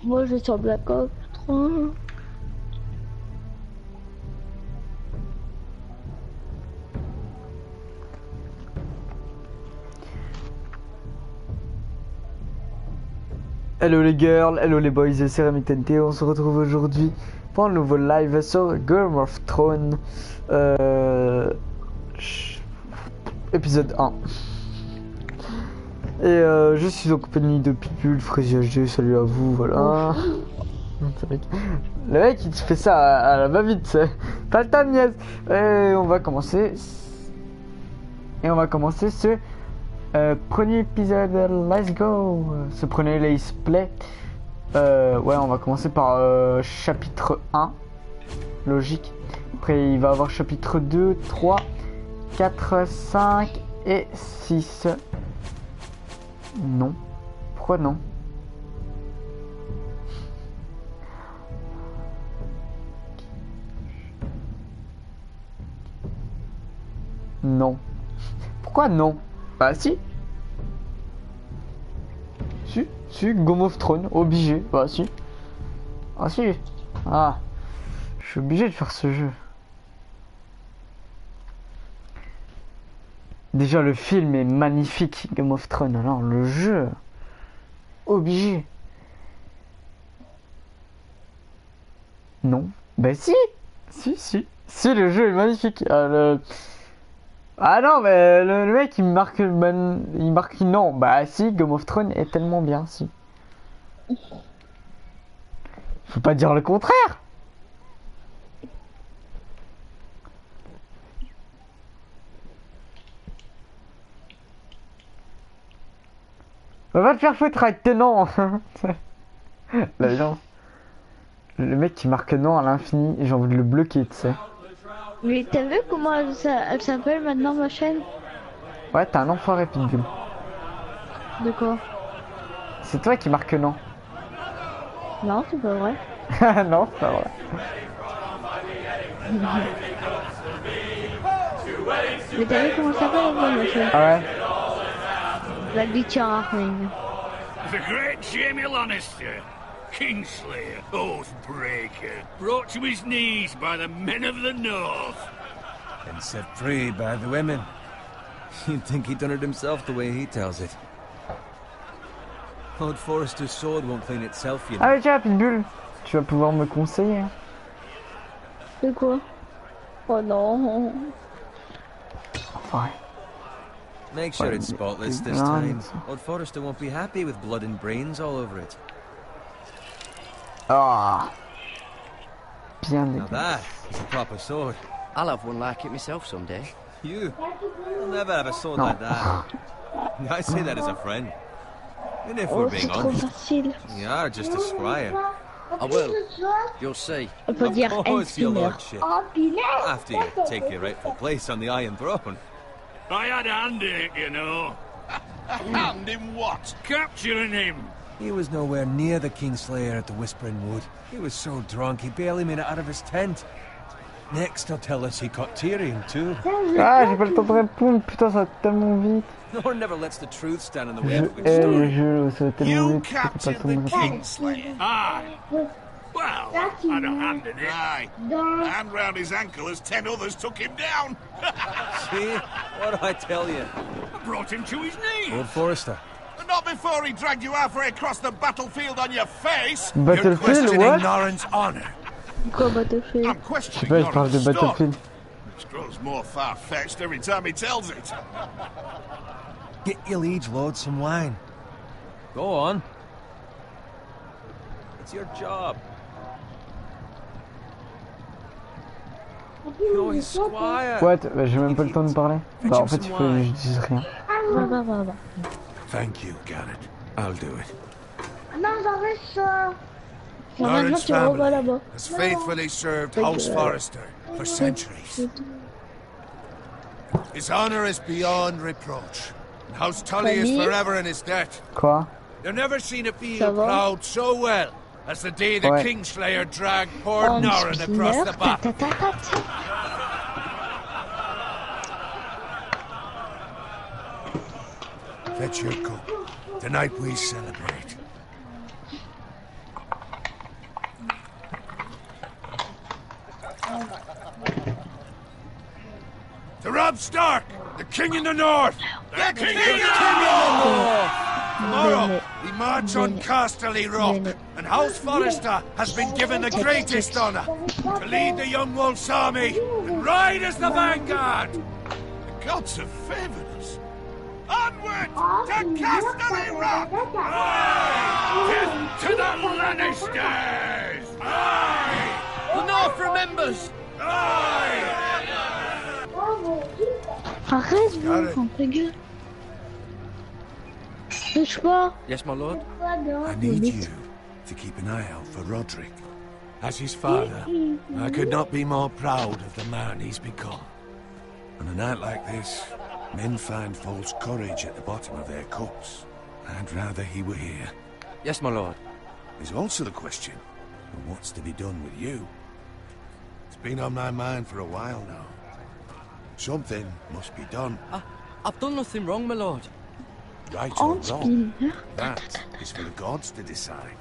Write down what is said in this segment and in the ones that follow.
Moi je vais sur Black Ops 3. Hello les girls, hello les boys, c'est RamiTNT, on se retrouve aujourd'hui pour un nouveau live sur Game of Thrones épisode 1. Et je suis en compagnie de Pitbull, Frézy HD, salut à vous, voilà. Le mec il te fait ça à la va-vite, c'est pas le temps de niaise. Et on va commencer ce premier épisode, let's go. Ce premier let's play. Ouais, on va commencer par chapitre 1, logique. Après il va y avoir chapitre 2, 3, 4, 5 et 6. Non. Pourquoi non? Non. Pourquoi non? Bah si. Si, Game of Thrones, obligé. Bah si. Ah si. Ah. Je suis obligé de faire ce jeu. Déjà le film est magnifique, Game of Thrones. Alors le jeu, obligé. Non. Bah si. Si, le jeu est magnifique. Ah non, mais le mec il marque non. Bah si, Game of Thrones est tellement bien, si. Faut pas dire le contraire. Va te faire foutre avec tes noms. La violence. Le mec qui marque non à l'infini, j'ai envie de le bloquer, tu sais. Mais t'as vu comment elle s'appelle maintenant ma chaîne? Ouais, t'as un enfoiré, Pitbull. De quoi? C'est toi qui marque non. Non, c'est pas vrai. Non, c'est pas vrai. Mais t'as vu comment ça s'appelle ma chaîne? Ah ouais. La Bitch Arming. The great Jaime Lannister, Kingslayer, Oathbreaker, brought to his knees by the men of the North. And set free by the women. You'd think he'd done it himself the way he tells it. Lord Forrester's sword won't clean itself, you know. Ah tiens, Pitbull, tu vas pouvoir me conseiller. C'est quoi? Oh non. Enfoiré. Make sure it's spotless this time. Lord Forrester won't be happy with blood and brains all over it. Ah. Bien Now dégueulasse. that is a proper sword. I'll have one like it myself someday. You'll never have a sword like that. I say that as a friend. And if Oh, we're c'est being trop honest, facile. you are just a squire. I will. You'll see. On peut dire Of course, your Spinner. lordship. After you take your rightful place on the Iron Throne. I had a hand in it, you know. Hand in what? Capturing him. He was nowhere near the Kingslayer at the Whispering Wood. He was so drunk he barely made it out of his tent. Next, he'll tell us he caught Tyrion too. Ah, j'ai pas le temps de répondre, putain, ça va tellement vite. Nor never lets the truth stand in the way Je of a good hais le story. jeu, ça va tellement You vite, j'ai pas le captured temps de the répondre. Kingslayer. Aye. Well, I had a hand in it. Aye. A hand round his ankle as 10 others took him down. See? What do I tell you? I brought him to his knees. Lord Forrester. But not before he dragged you halfway across the battlefield on your face. Battlefield, questioning what? Norrin's honor. Quoi, Battlefield? I'm Je sais questioning pas, il parle de Norrin's story. Battlefield. Which grows more far-fetched every time he tells it. Get your liege lord some wine. Go on. It's your job. You're his squire. What? Bah, j'ai même pas le temps de parler. Bah, en fait, il faut que je dise rien. Va. Thank you, Garrett. I'll do it. Normalement, Norrin's tu revas family là-bas. has faithfully served House Forrester for centuries. His honor is beyond reproach. And House Tully is Famille? forever in his debt. Quoi? You've never seen a Ça field va? plowed so well as the day the Ouais. Kingslayer dragged poor En Norrin across the spinner, battle. Fetch your cup. Tonight we celebrate. To Robb Stark, the king in the north! The king in the north! Tomorrow, we march on Casterly Rock, and House Forrester has been given the greatest honour to lead the young wolf's army and ride as the vanguard! The gods have favoured us. Onward to Casterly Rock! Aye! Death to the Lannisters! Aye! The North remembers! Aye! Arrête, vous, ta gueule. Touche pas. Yes, my lord. I need you to keep an eye out for Roderick. As his father, I could not be more proud of the man he's become. On a night like this, men find false courage at the bottom of their cups. I'd rather he were here. Yes, my lord. There's also the question of what's to be done with you. It's been on my mind for a while now. Something must be done. I've done nothing wrong, my lord. Right or wrong, Anspin. that is for the gods to decide.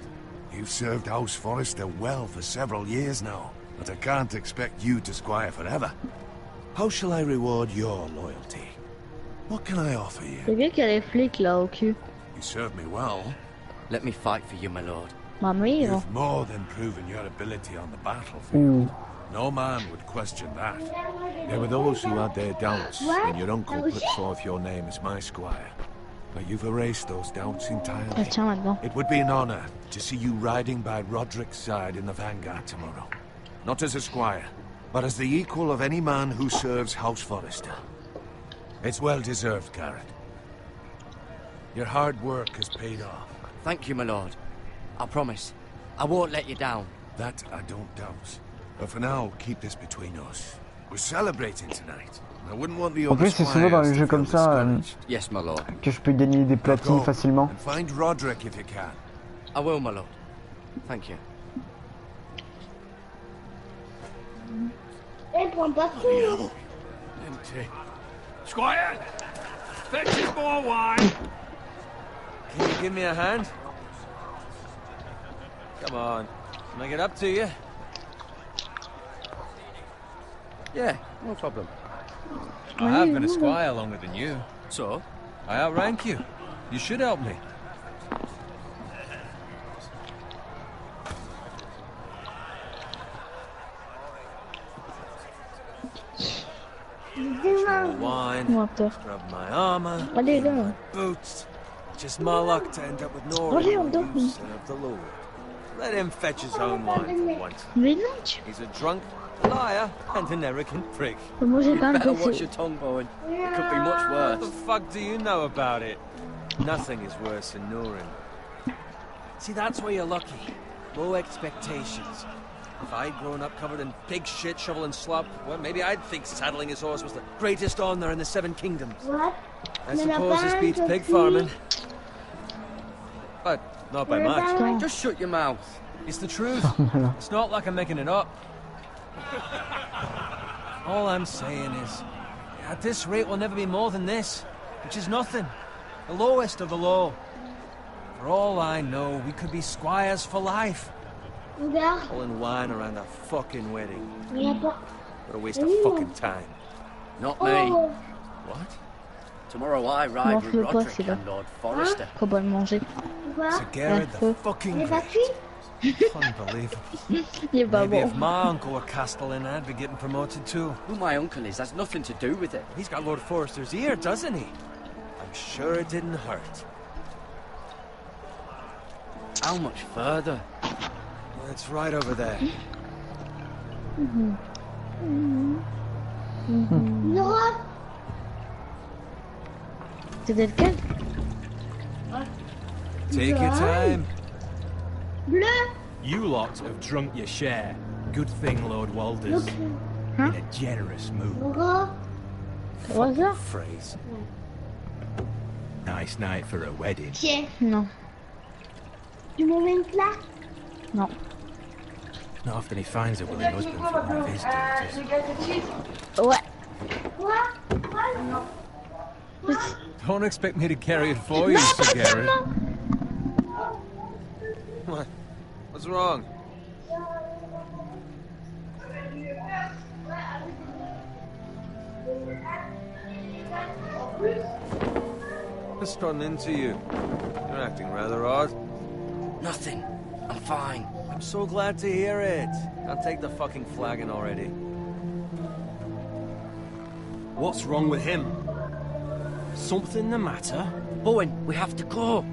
You've served House Forrester well for several years now, but I can't expect you to squire forever. How shall I reward your loyalty? What can I offer C'est you? bien qu'il y a les flics là au cul. You served me well. Let me fight for you, my lord. Mamie, You've more than proven your ability on the battlefield. No man would question that. There were those who had their doubts when your uncle put forth your name as my squire. But you've erased those doubts entirely. tiens maintenant. It would be an honor to see you riding by Roderick's side in the vanguard tomorrow. Not as a squire, but as the equal of any man who serves House Forrester. It's well deserved, Garrett. Your hard work has paid off. Thank you, my lord. I promise. I won't let you down. That I don't doubt. But for now, keep this between us. We're celebrating tonight. I wouldn't want the En other plus, c'est souvent dans les squires jeux to comme feel ça discouraged. Yes, my lord. que je peux gagner des platines Go facilement. and find Roderick if you can. I will, my lord. Thank you. Empty. Squire! Fetch us more wine! Can you give me a hand? Come on. Can I get up to you? Yeah, no problem. I have been a squire longer than you. So? I outrank you. You should help me. More wine. What the? Scrub my armor. Allez là. Boots. Just my luck to end up with Allez, on Nora, dort. you son of the Lord. Let him fetch his own wine for once. Mais non, tu... He's a drunk, a liar, and an arrogant prick. Moi j'ai quand même Better watch passé. your tongue, Bowen. It could be much What the worse. fuck do you know about it? Nothing is worse than Norin. See, that's where you're lucky. Low expectations. If I'd grown up covered in pig shit, shovel and slop, well, maybe I'd think saddling his horse was the greatest honor in the Seven Kingdoms. I suppose this beats pig farming. But not by much. Just shut your mouth. It's the truth. It's not like I'm making it up. All I'm saying is, at this rate we'll never be more than this, which is nothing. The lowest of the low. For all I know, we could be squires for life. Pulling wine around a fucking wedding. What a waste of fucking time. Not me. What? Tomorrow I ride M'en with fous pas, Roderick celui-là. and Lord Forrester. Faut pas le manger. To Garrett the fucking great. Unbelievable. Il est pas Maybe bon. if my uncle were Castellan, I'd be getting promoted too. Who my uncle is has nothing to do with it. He's got Lord Forrester's ear, doesn't he? I'm sure it didn't hurt. How much further? It's right over there. C'était lequel? Take your time. You lot have drunk your share. Good thing Lord Walder's in a generous mood. 3 heures? Phrase. Nice night for a wedding. Non. Non. Not often he finds a willing husband for one of his daughters. Ouais. Don't expect me to carry it for you, Sir Garrett. What? What's wrong? What's gotten into you? You're acting rather odd. Nothing. I'm fine. I'm so glad to hear it. Can't take the fucking flagon already. What's wrong with him? Something the matter? Owen, we have to go.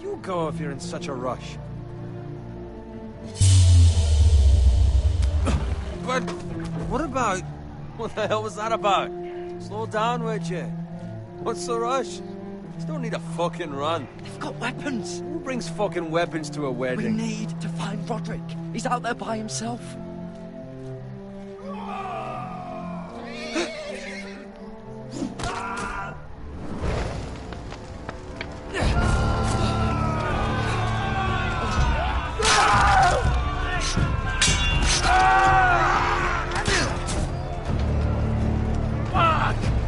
You go if you're in such a rush. But what about... What the hell was that about? Slow down, would you? What's the rush? You don't need a fucking run. They've got weapons. Who brings fucking weapons to a We wedding? need to find Roderick. He's out there by himself.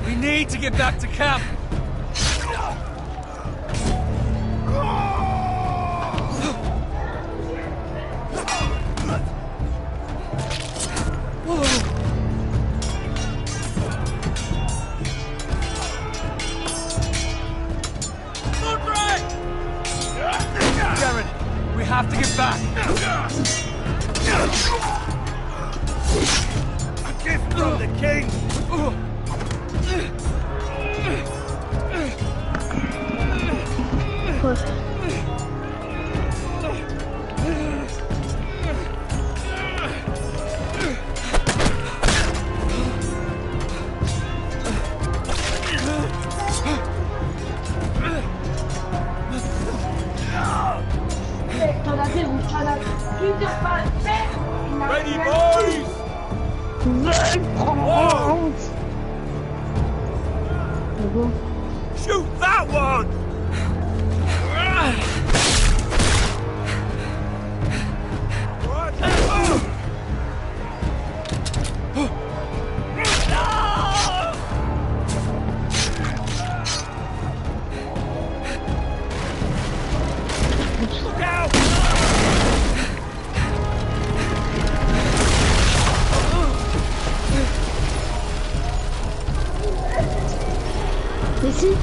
We need to get back to camp. Garen, we have to get back. A gift from the king! Ready, boys! Shoot that one! Look out! Ici.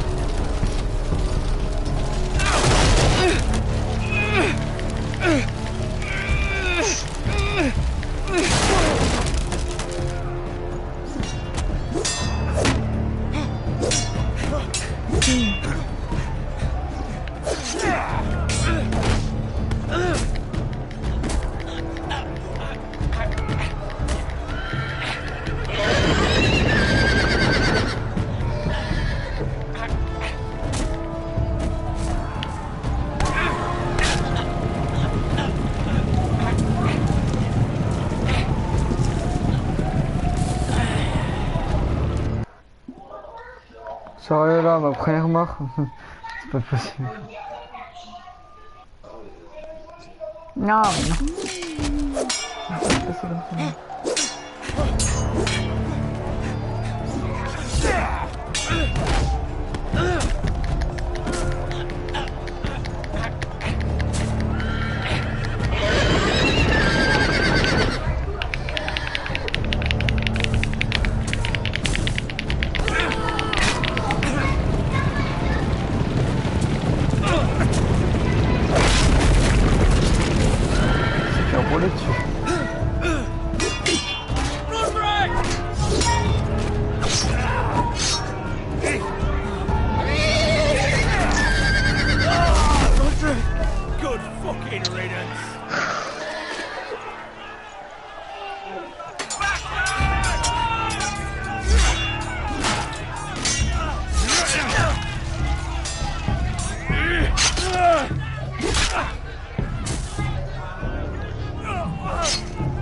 Sérieux là, ma première mort. C'est pas possible. Non, non. C'est pas possible. Rouler dessus. Good fucking riddance.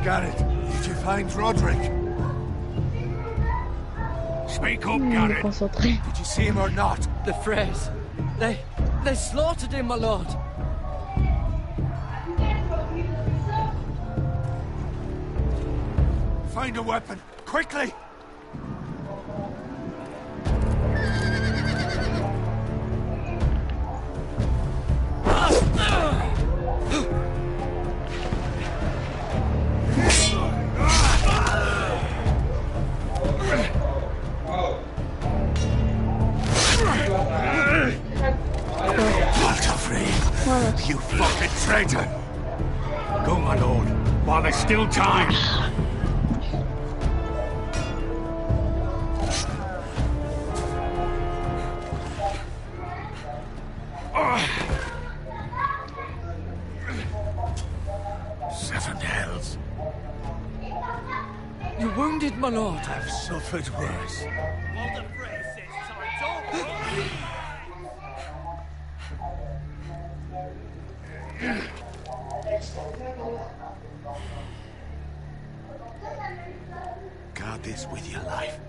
Garrett, did you find Roderick? Speak up, Il est Garrett. concentré. Did you see him or not? The Freys. They slaughtered him, my lord. Find a weapon, quickly! You fucking traitor! Go, my lord, while there's still time. Seven hells. You're wounded, my lord. I've suffered worse. Guard this with your life.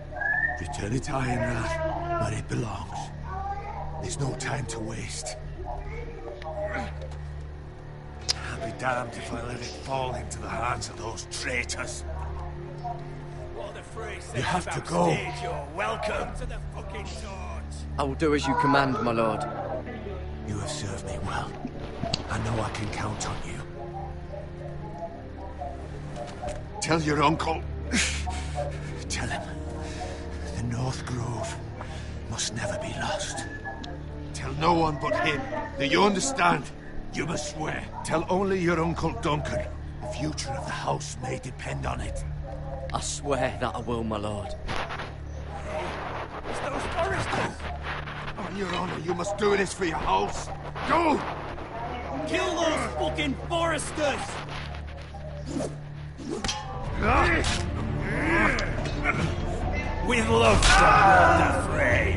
Return it to Ironrath, where it belongs. There's no time to waste. I'll be damned if I let it fall into the hands of those traitors. You have to go. You're welcome to the fucking torch. I will do as you command, my lord. You have served me well. I know I can count on you. Tell your uncle. Tell him. The North Grove must never be lost. Tell no one but him. Do you understand? You must swear. Tell only your Uncle Duncan. The future of the house may depend on it. I swear that I will, my lord. It's those foresters. On your honor, you must do this for your house. Go! Kill those fucking foresters. With love, the fray.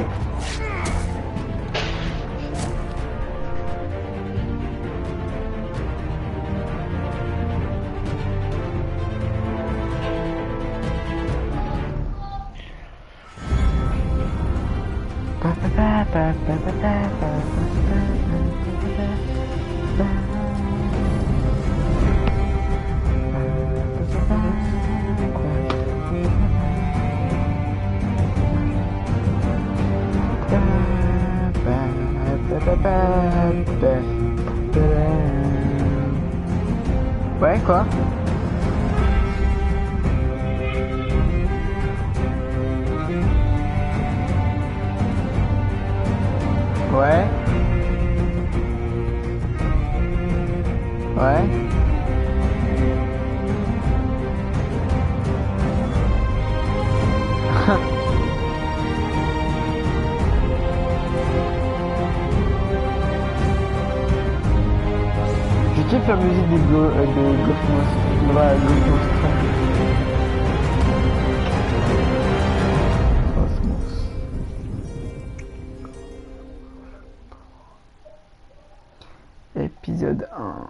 Ouais, quoi? Ouais. Ouais. Je kiffe la musique de Golfmos. Épisode 1.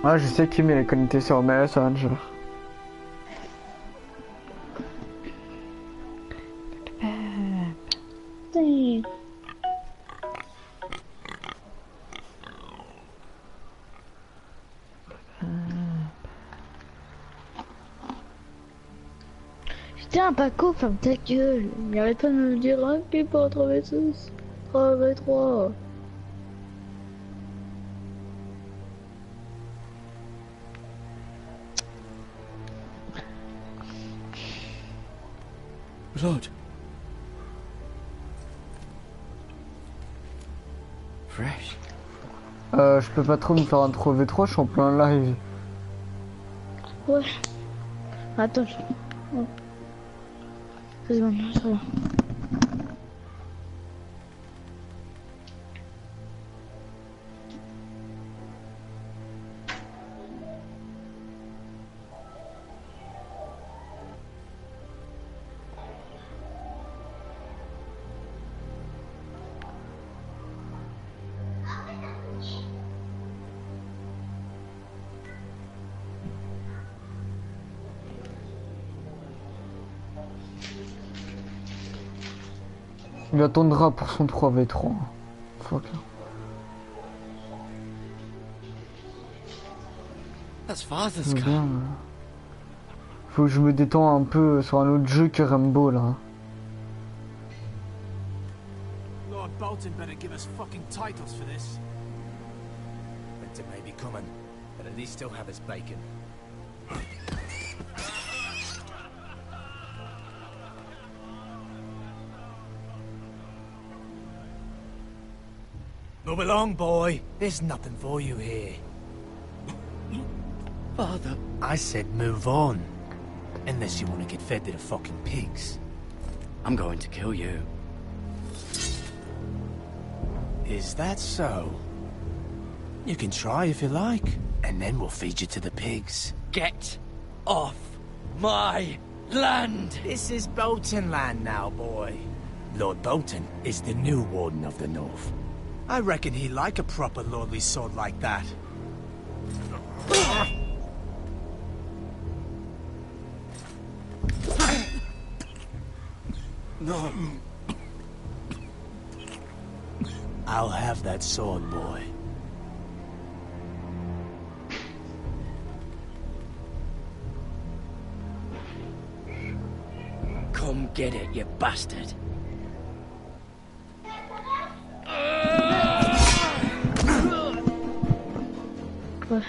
Ah, je sais qu'il est connecté sur MS Ranger. Putain, Paco, ferme ta gueule. Il arrête pas de me dire, hein, qu'il peut traverser 3v3. Lord. Fresh. Je peux pas trop me faire un 3v3, je suis en plein live. Ouais. Attends, oh. C'est bon, ça va. Il attendra pour son 3v3. Fuck. That's father's Bien, car. Faut que je me détends un peu sur un autre jeu que Rainbow là. Lord Bolton better give us fucking titles for this. Winter may be coming, but at least he'll have his bacon. Move along, boy. There's nothing for you here. Father. I said move on. Unless you want to get fed to the fucking pigs. I'm going to kill you. Is that so? You can try if you like, and then we'll feed you to the pigs. Get off my land! This is Bolton land now, boy. Lord Bolton is the new Warden of the North. I reckon he'd like a proper lordly sword like that. No. I'll have that sword, boy. Come get it, you bastard. Quoi?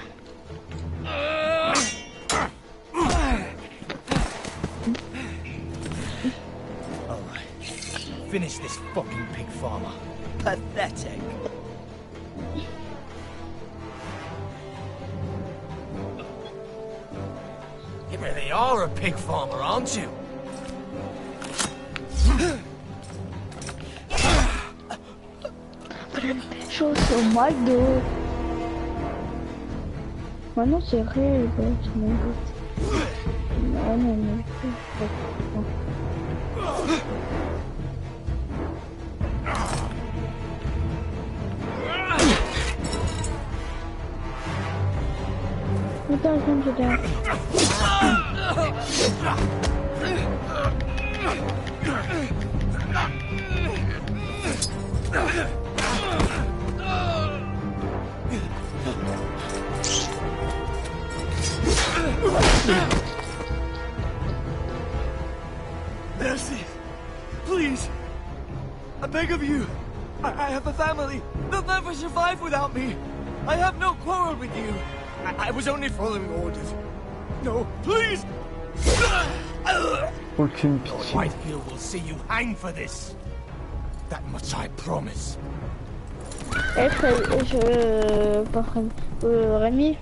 Finish this fucking pig farmer. Pathetic. You really are a pig farmer, aren't you? Chose au McDo. Maintenant c'est réel, tu m'en doutes. Non, non, non. Attends, comme je dois. Mercy! Please! I beg of you! I have a family! They'll never survive without me! I have no quarrel with you! I was only following orders. No, please! Aucune Lord pitié. Whitehill will see you hang for this. That much I promise. Rémi,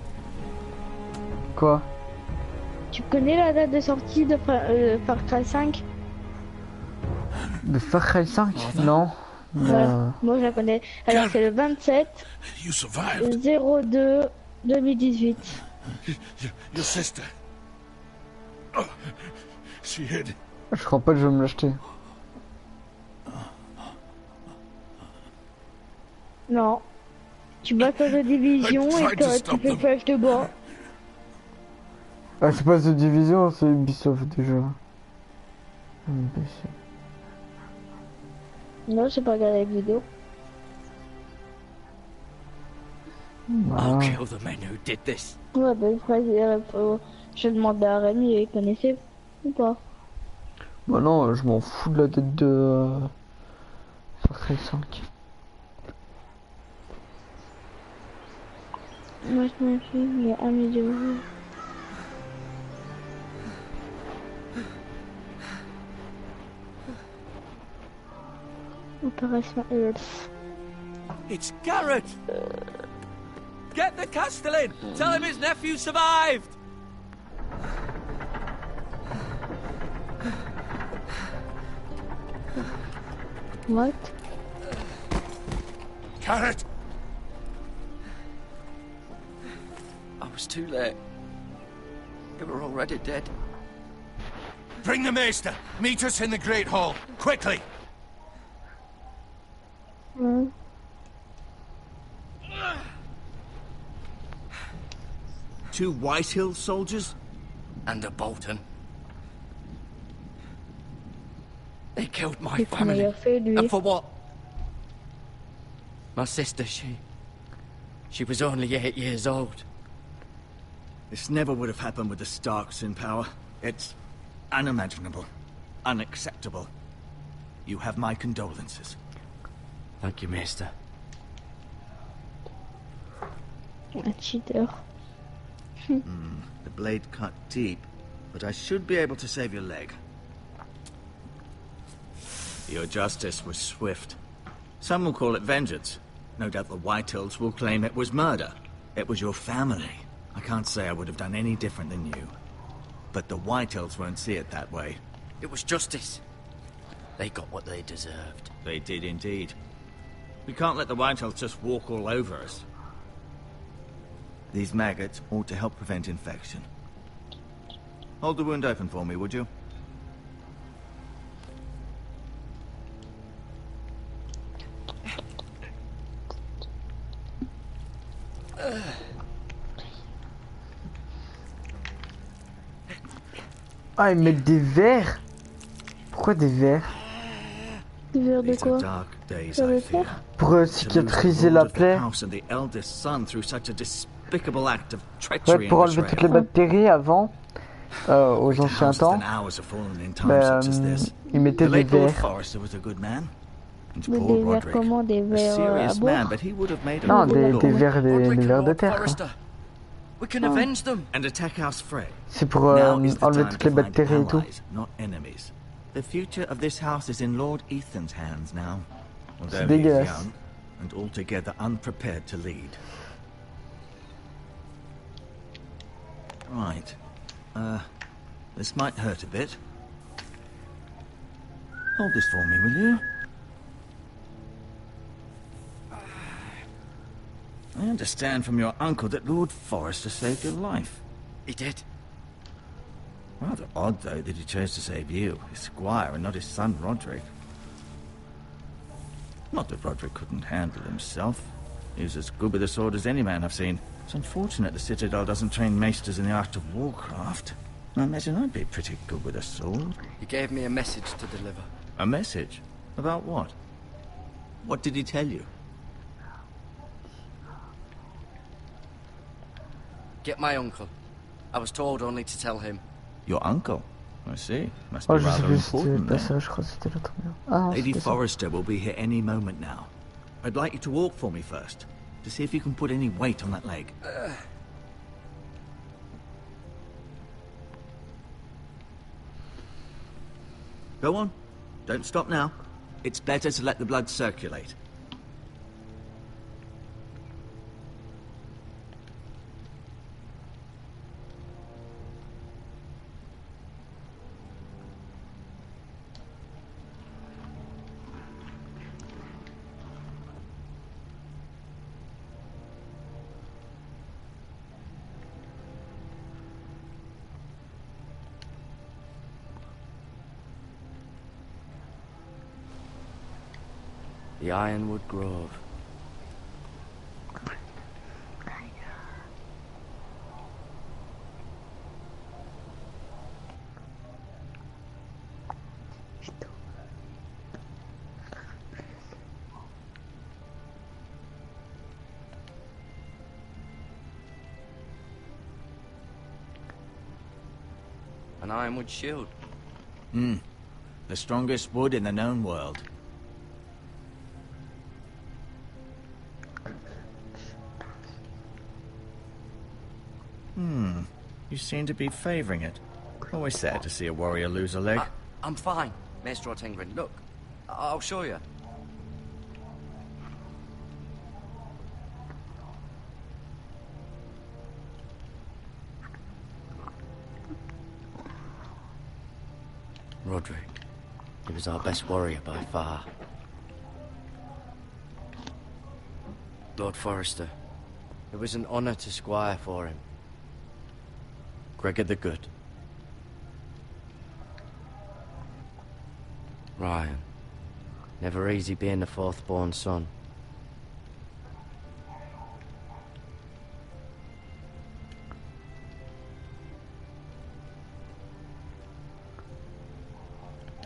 Quoi? tu connais la date de sortie de Far Cry 5? De Far Cry 5? Non. Ouais, moi je la connais. Alors c'est le 27 You survived. 02 2018. Your sister. Oh, she hid. Je crois pas que je vais me l'acheter. Non. Tu bats pas de division et tu fais flash de bois. Ah, c'est pas The Division, c'est Ubisoft déjà. Imbécile. Non, j'ai pas regardé la vidéo. I'll Ah. kill the men who did this. Ouais, bah, je demande à Rémi, il connaissait ou pas? Bah non, je m'en fous de la tête de Far Cry 5. Moi, je m'en fous, il y a amélioré. Opération Earth. It's Garrett! Get the Castellan! Tell him his nephew survived! What? Carrot! I was too late. They were already dead. Bring the Maester! Meet us in the Great Hall! Quickly! Hmm. Two Whitehill soldiers? And a Bolton. They killed my Qu'est-ce qu'il family. a fait, lui? And for what? My sister, she was only 8 years old. This never would have happened with the Starks in power. It's unimaginable. Unacceptable. You have my condolences. Thank you, Maester. Un cheater. The blade cut deep, but I should be able to save your leg. Your justice was swift. Some will call it vengeance. No doubt the Whitehills will claim it was murder. It was your family. I can't say I would have done any different than you. But the Whitehills won't see it that way. It was justice. They got what they deserved. They did indeed. We can't let the Whitehills just walk all over us. These maggots ought to help prevent infection. Hold the wound open for me, would you? Ah, ils mettent des verres. Pourquoi des verres? Des verres de quoi? Ça veut faire? Pour cicatriser la plaie. Ouais, pour enlever toutes les bactéries avant, aux anciens temps, ils mettaient des verres. Mais des verres comment? Des verres à boire? Non, des verres de terre. We can avenge them. And attack House Frey. C'est pour enlever toutes les bactéries et tout. Not enemies. The future of this house is in Lord Ethan's hands now. C'est dégueulasse. And altogether unprepared to lead. Right. This might hurt a bit. Hold this for me, will you? I understand from your uncle that Lord Forrester saved your life. He did. Rather odd, though, that he chose to save you, his squire, and not his son, Roderick. Not that Roderick couldn't handle himself. He was as good with a sword as any man I've seen. It's unfortunate the Citadel doesn't train maesters in the art of warcraft. I imagine I'd be pretty good with a sword. He gave me a message to deliver. A message? About what? What did he tell you? Get my uncle. I was told only to tell him. Your uncle? I see. Must be rather important then. Lady Forrester will be here any moment now. I'd like you to walk for me first, to see if you can put any weight on that leg. Go on. Don't stop now. It's better to let the blood circulate. The Ironwood Grove. An ironwood shield. The strongest wood in the known world. You seem to be favouring it. Always sad to see a warrior lose a leg. I'm fine, Maester Ortengren. Look, I'll show you. Roderick. He was our best warrior by far. Lord Forrester. It was an honour to squire for him. Gregor the Good. Ryan. Never easy being the fourth-born son.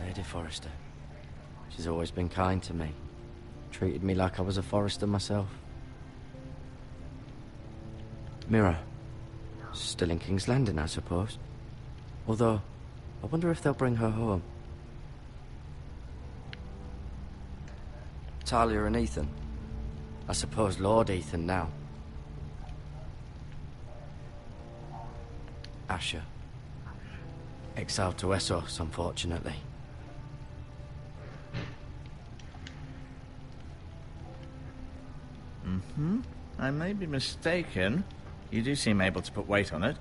Lady Forrester. She's always been kind to me. Treated me like I was a Forrester myself. Mira. Still in King's Landing, I suppose. Although, I wonder if they'll bring her home. Talia and Ethan. I suppose Lord Ethan now. Asher. Exiled to Essos, unfortunately. Mm-hmm. I may be mistaken. You do seem able to put weight on it.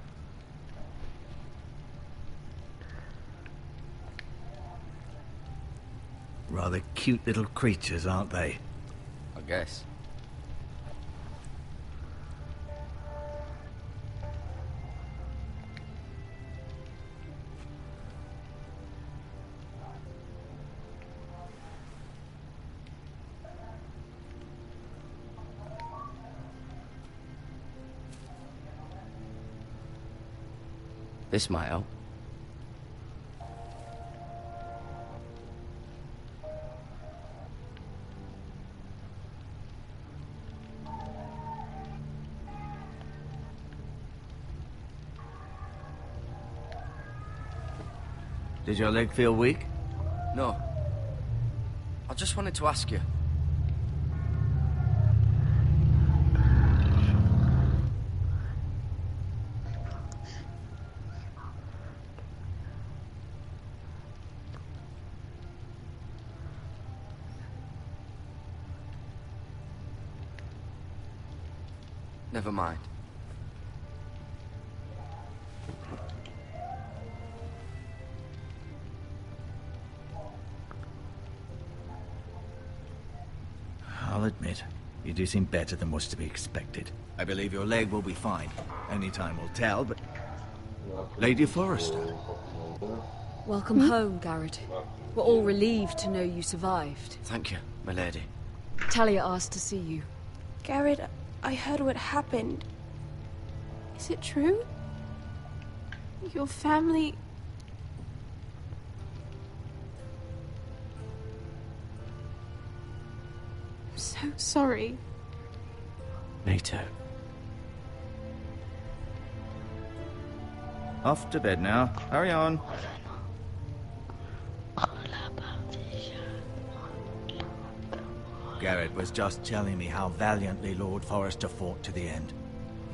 Rather cute little creatures, aren't they? I guess. This might help. Did your leg feel weak? No. I just wanted to ask you. Never mind. I'll admit, you do seem better than was to be expected. I believe your leg will be fine. Only time will tell, but... Lady Forrester. Welcome home, Garrett. We're all relieved to know you survived. Thank you, my lady. Talia asked to see you. Garrett, I heard what happened. Is it true? Your family... I'm so sorry. Me too. Off to bed now. Hurry on. Garrett was just telling me how valiantly Lord Forrester fought to the end,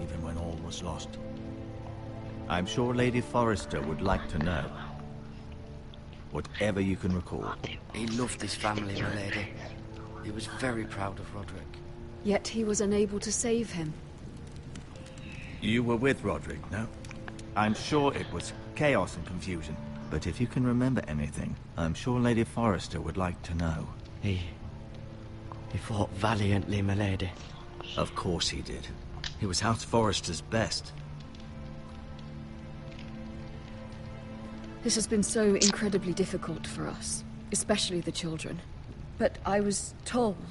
even when all was lost. I'm sure Lady Forrester would like to know. Whatever you can recall. He loved his family, my lady. He was very proud of Roderick. Yet he was unable to save him. You were with Roderick, no? I'm sure it was chaos and confusion. But if you can remember anything, I'm sure Lady Forrester would like to know. He fought valiantly, my lady. Of course he did. He was House Forrester's best. This has been so incredibly difficult for us, especially the children. But I was told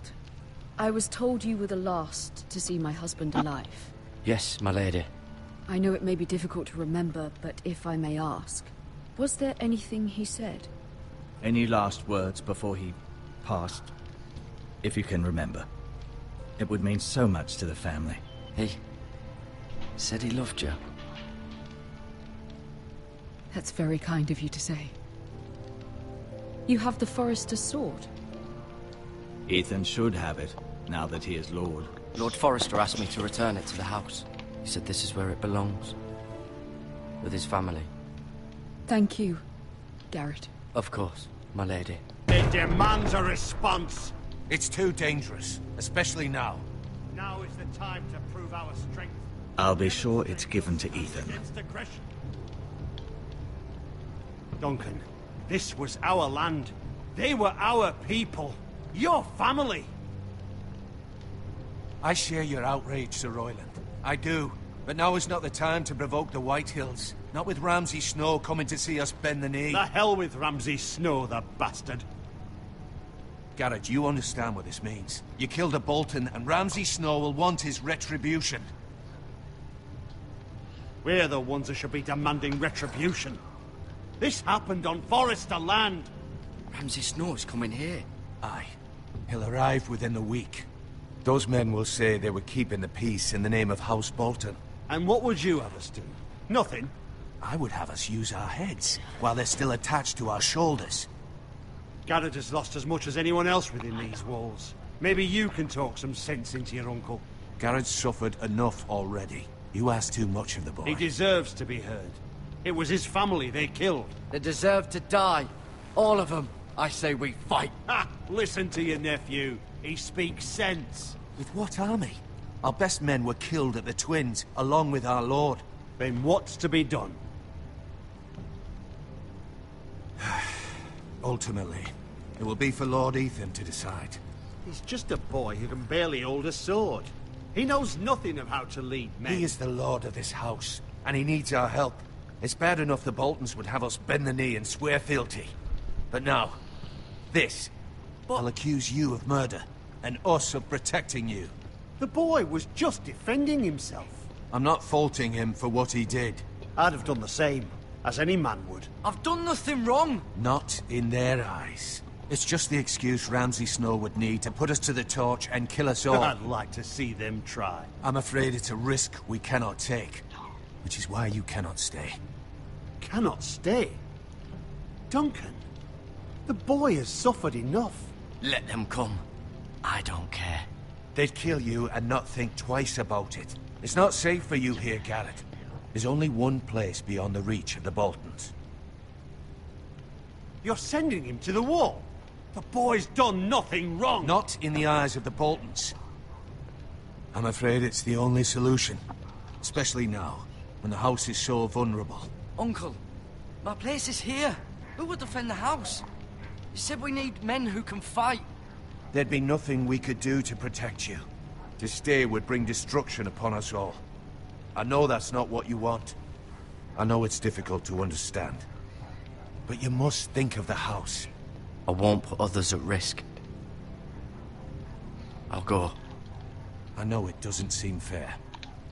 you were the last to see my husband alive. Yes, my lady. I know it may be difficult to remember, but if I may ask, was there anything he said? Any last words before he passed? If you can remember. It would mean so much to the family. He said he loved you. That's very kind of you to say. You have the Forrester's sword. Ethan should have it, now that he is Lord. Lord Forrester asked me to return it to the house. He said this is where it belongs. With his family. Thank you, Garrett. Of course, my lady. It demands a response. It's too dangerous, especially now. Now is the time to prove our strength. I'll be sure it's given to Ethan. Duncan, this was our land. They were our people. Your family. I share your outrage, Sir Royland. I do. But now is not the time to provoke the Whitehills. Not with Ramsay Snow coming to see us bend the knee. The hell with Ramsay Snow, the bastard. Garrett, you understand what this means. You killed a Bolton, and Ramsay Snow will want his retribution. We're the ones who should be demanding retribution. This happened on Forrester land. Ramsay Snow's coming here. Aye. He'll arrive within the week. Those men will say they were keeping the peace in the name of House Bolton. And what would you have us do? Nothing. I would have us use our heads, while they're still attached to our shoulders. Garrett has lost as much as anyone else within these walls. Maybe you can talk some sense into your uncle. Garrett's suffered enough already. You ask too much of the boy. He deserves to be heard. It was his family they killed. They deserve to die. All of them. I say we fight. Ha! Listen to your nephew. He speaks sense. With what army? Our best men were killed at the Twins, along with our lord. Then what's to be done? Ultimately, it will be for Lord Ethan to decide. He's just a boy who can barely hold a sword. He knows nothing of how to lead men. He is the lord of this house, and he needs our help. It's bad enough the Boltons would have us bend the knee and swear fealty. But now, this. I'll accuse you of murder, and us of protecting you. The boy was just defending himself. I'm not faulting him for what he did. I'd have done the same, as any man would. I've done nothing wrong. Not in their eyes. It's just the excuse Ramsay Snow would need to put us to the torch and kill us all. I'd like to see them try. I'm afraid it's a risk we cannot take, which is why you cannot stay. Cannot stay? Duncan, the boy has suffered enough. Let them come. I don't care. They'd kill you and not think twice about it. It's not safe for you here, Garrett. There's only one place beyond the reach of the Boltons. You're sending him to the wall? The boy's done nothing wrong! Not in the eyes of the Boltons. I'm afraid it's the only solution. Especially now, when the house is so vulnerable. Uncle, my place is here. Who would defend the house? You said we need men who can fight. There'd be nothing we could do to protect you. To stay would bring destruction upon us all. I know that's not what you want. I know it's difficult to understand. But you must think of the house. I won't put others at risk. I'll go. I know it doesn't seem fair,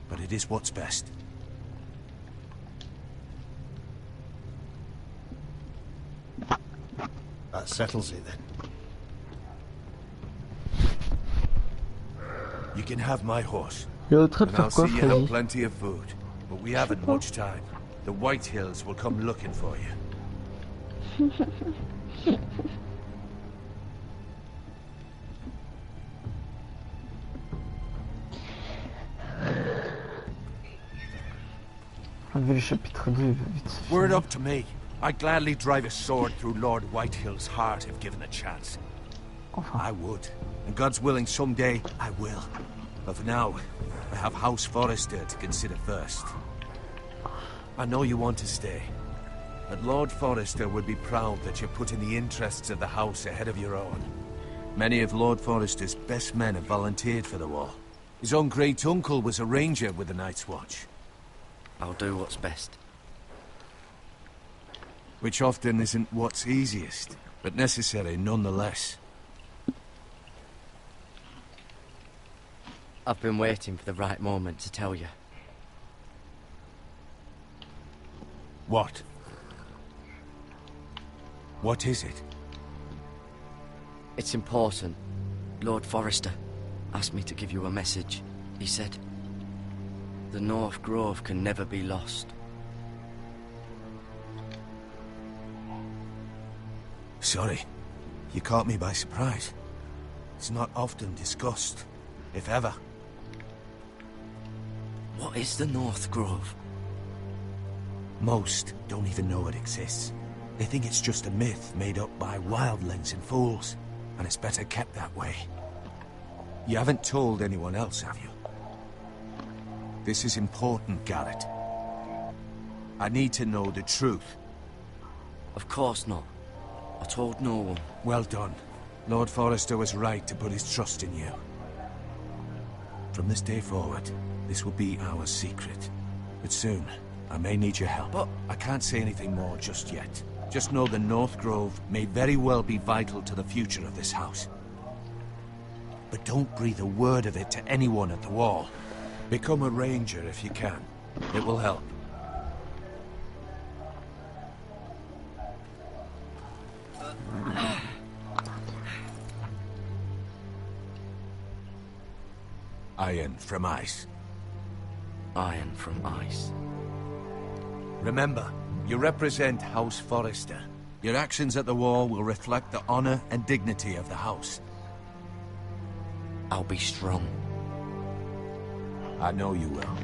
but it is what's best. That settles it then. You can have my horse. You're en train de And I'll faire quoi, see you have Freddy? plenty of food. But we haven't much time. The White Hills will come looking for you. On a vu le chapitre 2, il va vite se Were it finir. up to me, I'd gladly drive a sword through Lord Whitehill's heart if given a chance. I would. And God's willing, someday I will. But for now, I have House Forrester to consider first. I know you want to stay. But Lord Forrester would be proud that you're putting the interests of the house ahead of your own. Many of Lord Forrester's best men have volunteered for the war. His own great-uncle was a ranger with the Night's Watch. I'll do what's best. Which often isn't what's easiest, but necessary nonetheless. I've been waiting for the right moment to tell you. What? What is it? It's important. Lord Forrester asked me to give you a message. He said, the North Grove can never be lost. Sorry. You caught me by surprise. It's not often discussed, if ever. What is the North Grove? Most don't even know it exists. They think it's just a myth made up by wildlings and fools, and it's better kept that way. You haven't told anyone else, have you? This is important, Garrett. I need to know the truth. Of course not. I told no one. Well done. Lord Forrester was right to put his trust in you. From this day forward, this will be our secret. But soon, I may need your help. But I can't say anything more just yet. Just know the North Grove may very well be vital to the future of this house. But don't breathe a word of it to anyone at the wall. Become a ranger if you can. It will help. Iron from ice. Iron from ice. Remember, you represent House Forrester. Your actions at the wall will reflect the honor and dignity of the house. I'll be strong. I know you will.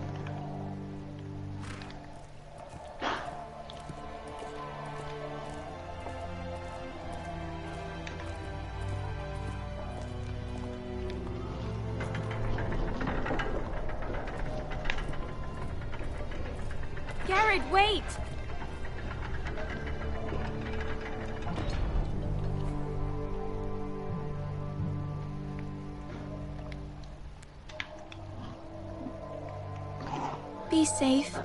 Garrett, wait! Be safe.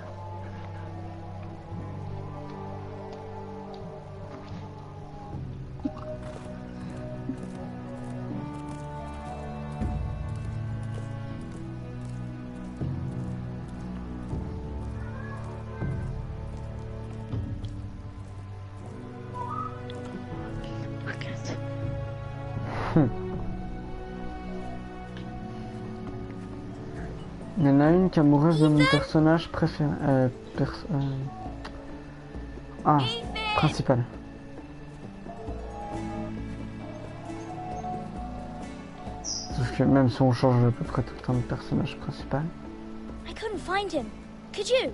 Il y en a une qui est amoureuse de mon personnage préféré. Principal. Sauf que même si on change à peu près tout le temps de personnage principal. I couldn't find him. Could you?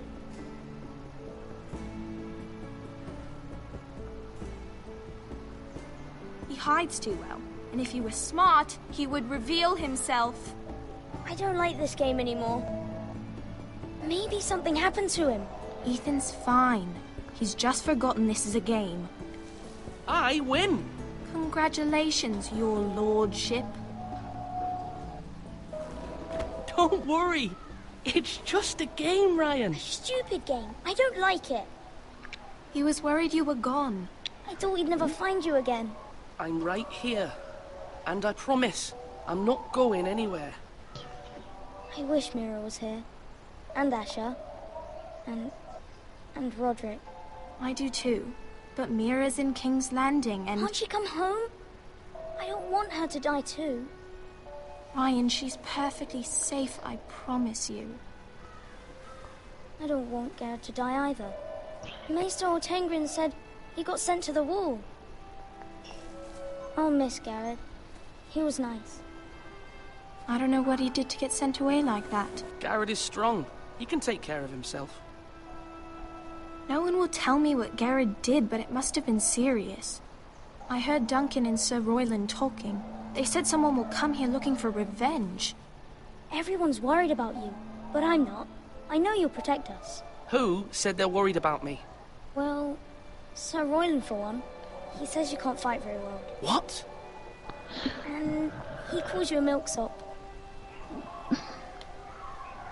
He hides too well, and if he was smart, he would reveal himself. I don't like this game anymore. Maybe something happened to him. Ethan's fine. He's just forgotten this is a game. I win! Congratulations, your lordship. Don't worry. It's just a game, Ryan. A stupid game. I don't like it. He was worried you were gone. I thought we'd never find you again. I'm right here. And I promise, I'm not going anywhere. I wish Mira was here. And Asher. And Roderick. I do too. But Mira's in King's Landing and... Can't she come home? I don't want her to die too. Ryan, she's perfectly safe, I promise you. I don't want Garrett to die either. Maester Ortengrin said he got sent to the wall. I'll miss Garrett. He was nice. I don't know what he did to get sent away like that. Garrett is strong. He can take care of himself. No one will tell me what Garrett did, but it must have been serious. I heard Duncan and Sir Royland talking. They said someone will come here looking for revenge. Everyone's worried about you, but I'm not. I know you'll protect us. Who said they're worried about me? Well, Sir Royland for one. He says you can't fight very well. What? And he calls you a milksop.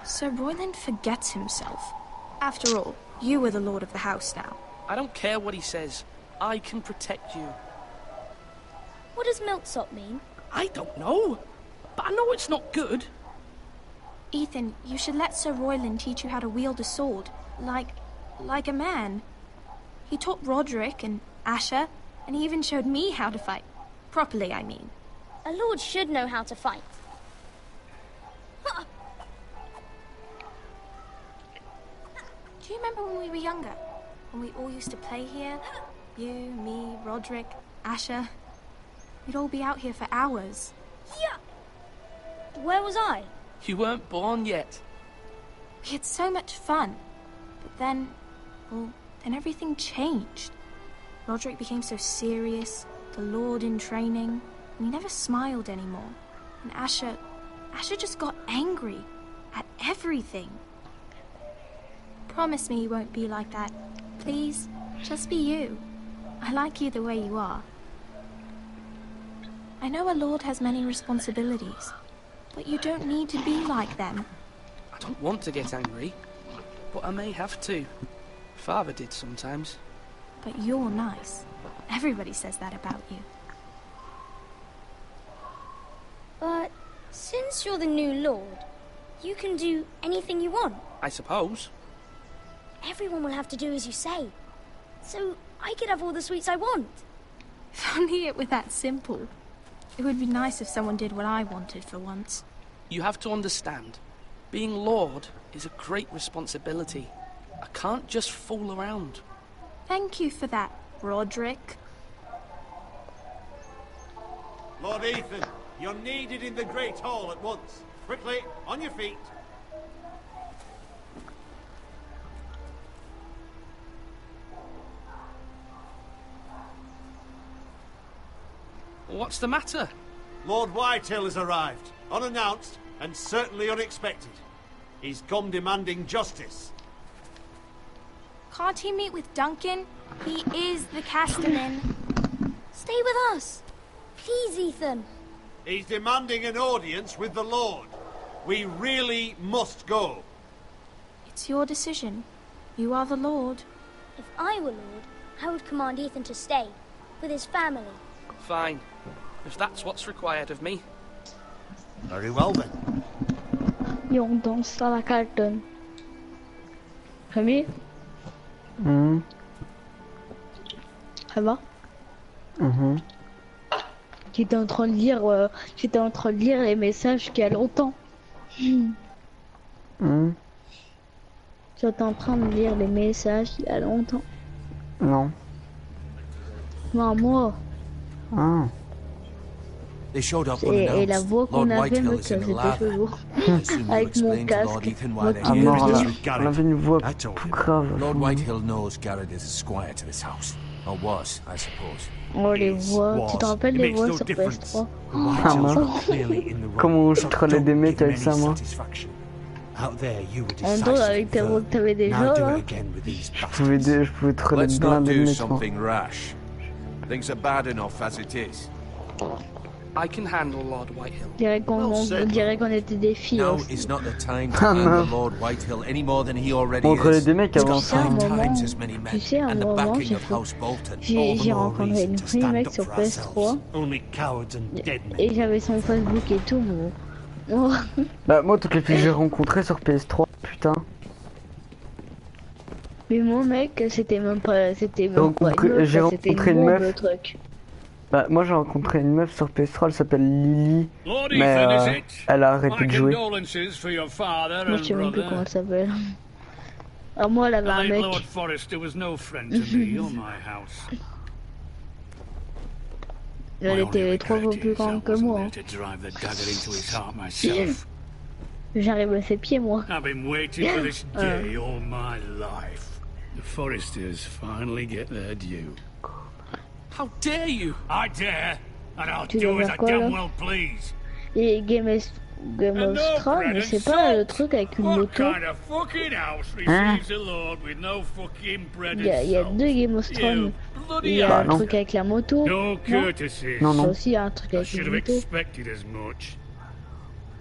Sir Royland forgets himself. After all, you are the lord of the house now. I don't care what he says. I can protect you. What does milksop mean? I don't know. But I know it's not good. Ethan, you should let Sir Royland teach you how to wield a sword. Like a man. He taught Roderick and Asher, and he even showed me how to fight. Properly, I mean. A lord should know how to fight. Do you remember when we were younger? When we all used to play here? You, me, Roderick, Asher. We'd all be out here for hours. Yeah. Where was I? You weren't born yet. We had so much fun. But then, well, then everything changed. Roderick became so serious, the Lord in training, and he never smiled anymore. And Asher just got angry at everything. Promise me you won't be like that. Please, just be you. I like you the way you are. I know a lord has many responsibilities, but you don't need to be like them. I don't want to get angry, but I may have to. Father did sometimes. But you're nice. Everybody says that about you. But since you're the new lord, you can do anything you want. I suppose. Everyone will have to do as you say. So I could have all the sweets I want. If only it were that simple. It would be nice if someone did what I wanted for once. You have to understand. Being Lord is a great responsibility. I can't just fool around. Thank you for that, Roderick. Lord Ethan, you're needed in the Great Hall at once. Quickly, on your feet. What's the matter? Lord Whitehill has arrived, unannounced and certainly unexpected. He's come demanding justice. Can't he meet with Duncan? He is the Castellan. Stay with us. Please, Ethan. He's demanding an audience with the Lord. We really must go. It's your decision. You are the Lord. If I were Lord, I would command Ethan to stay, with his family. Fine. If that's what's required of me. Very well then. Et on danse à la Carlton. Camille? Ça va? J'étais en train de lire, les messages qu'il y a longtemps. J'étais en train de lire les messages il y a longtemps. Non. Non, moi. Et la voix qu'on avait, mec, c'était toujours avec mon casque. On avait une voix plus grave. Lord Whitehill knows Garrett is a squire to this house. Or was, I suppose. Oh, les voix. Tu te rappelles les voix sur PS3? Ah, moi. Comment je trollais des mecs avec ça, moi? En dos, avec tes voix que t'avais déjà, là. Je pouvais troller plein de mecs, moi. Things are bad enough as it is. I can handle Lord Whitehill. On dirait qu'on était des filles. Now is not the time to handle Lord Whitehill any more than he already is. He's des mecs avant got ça. 5 times as many men and the backing of House Bolton. J'ai rencontré une fille mec sur PS3. Et j'avais son Facebook et tout, bon. Bah moi toutes les filles que j'ai rencontrées sur PS3, putain. Mais mon mec, c'était même pas, j'ai rencontré une meuf. Bah moi j'ai rencontré une meuf sur PS3, elle s'appelle Lily, mais elle a arrêté de jouer. Moi je sais même plus comment elle s'appelle. Alors moi elle avait un mec. Elle était 3 fois plus grande que moi. J'arrive à ses pieds moi. The Forresters finally get their due. How dare you? I dare, and I'll do as I damn well please. Et Game of Thrones, c'est pas le truc avec une moto. Il y a 2 Game of Thrones. Il y a un truc avec la moto. No courtesies. Non, non. Aussi un truc avec une moto.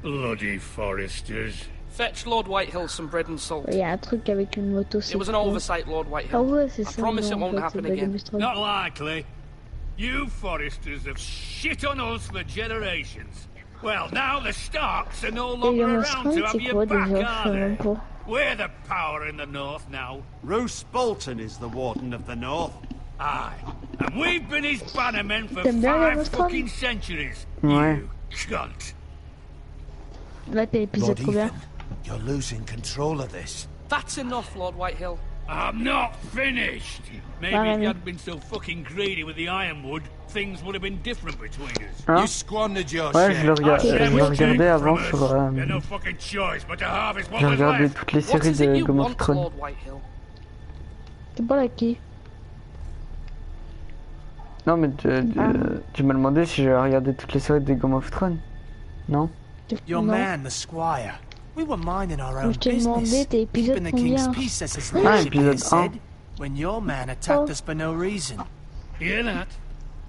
Bloody Forresters. Fetch Lord Whitehill some bread and salt. Il y a un truc avec une moto. It was an oversight, Lord Whitehill. Ah ouais, c'est ça. I promise it won't happen again. Not likely. You Forresters have shit on us for generations. Well, now the Starks are no longer around to have your back, are they? We're the power in the north now. Roose Bolton is the Warden of the North. Aye, and we've been his bannermen for 5 fucking centuries. You cunt. Là, t'es épisode combien? You're losing control of this. That's enough, Lord Whitehill. I'm not finished. Maybe if you hadn't been so fucking greedy with the ironwood, things would have been different between us. Hein? You squandered your ouais, share. je le regardais avant sur. No fucking choice but to harvest what J'ai was regardé left. toutes les séries de Game of Thrones. C'est pas la qui? Non, mais tu m'as demandé si j'ai regardé toutes les séries de Game of Thrones. Non? Your man, the squire. We were minding our own business, keeping the king's peace, as his lordship here said, when your man attacked us for no reason. Hear that?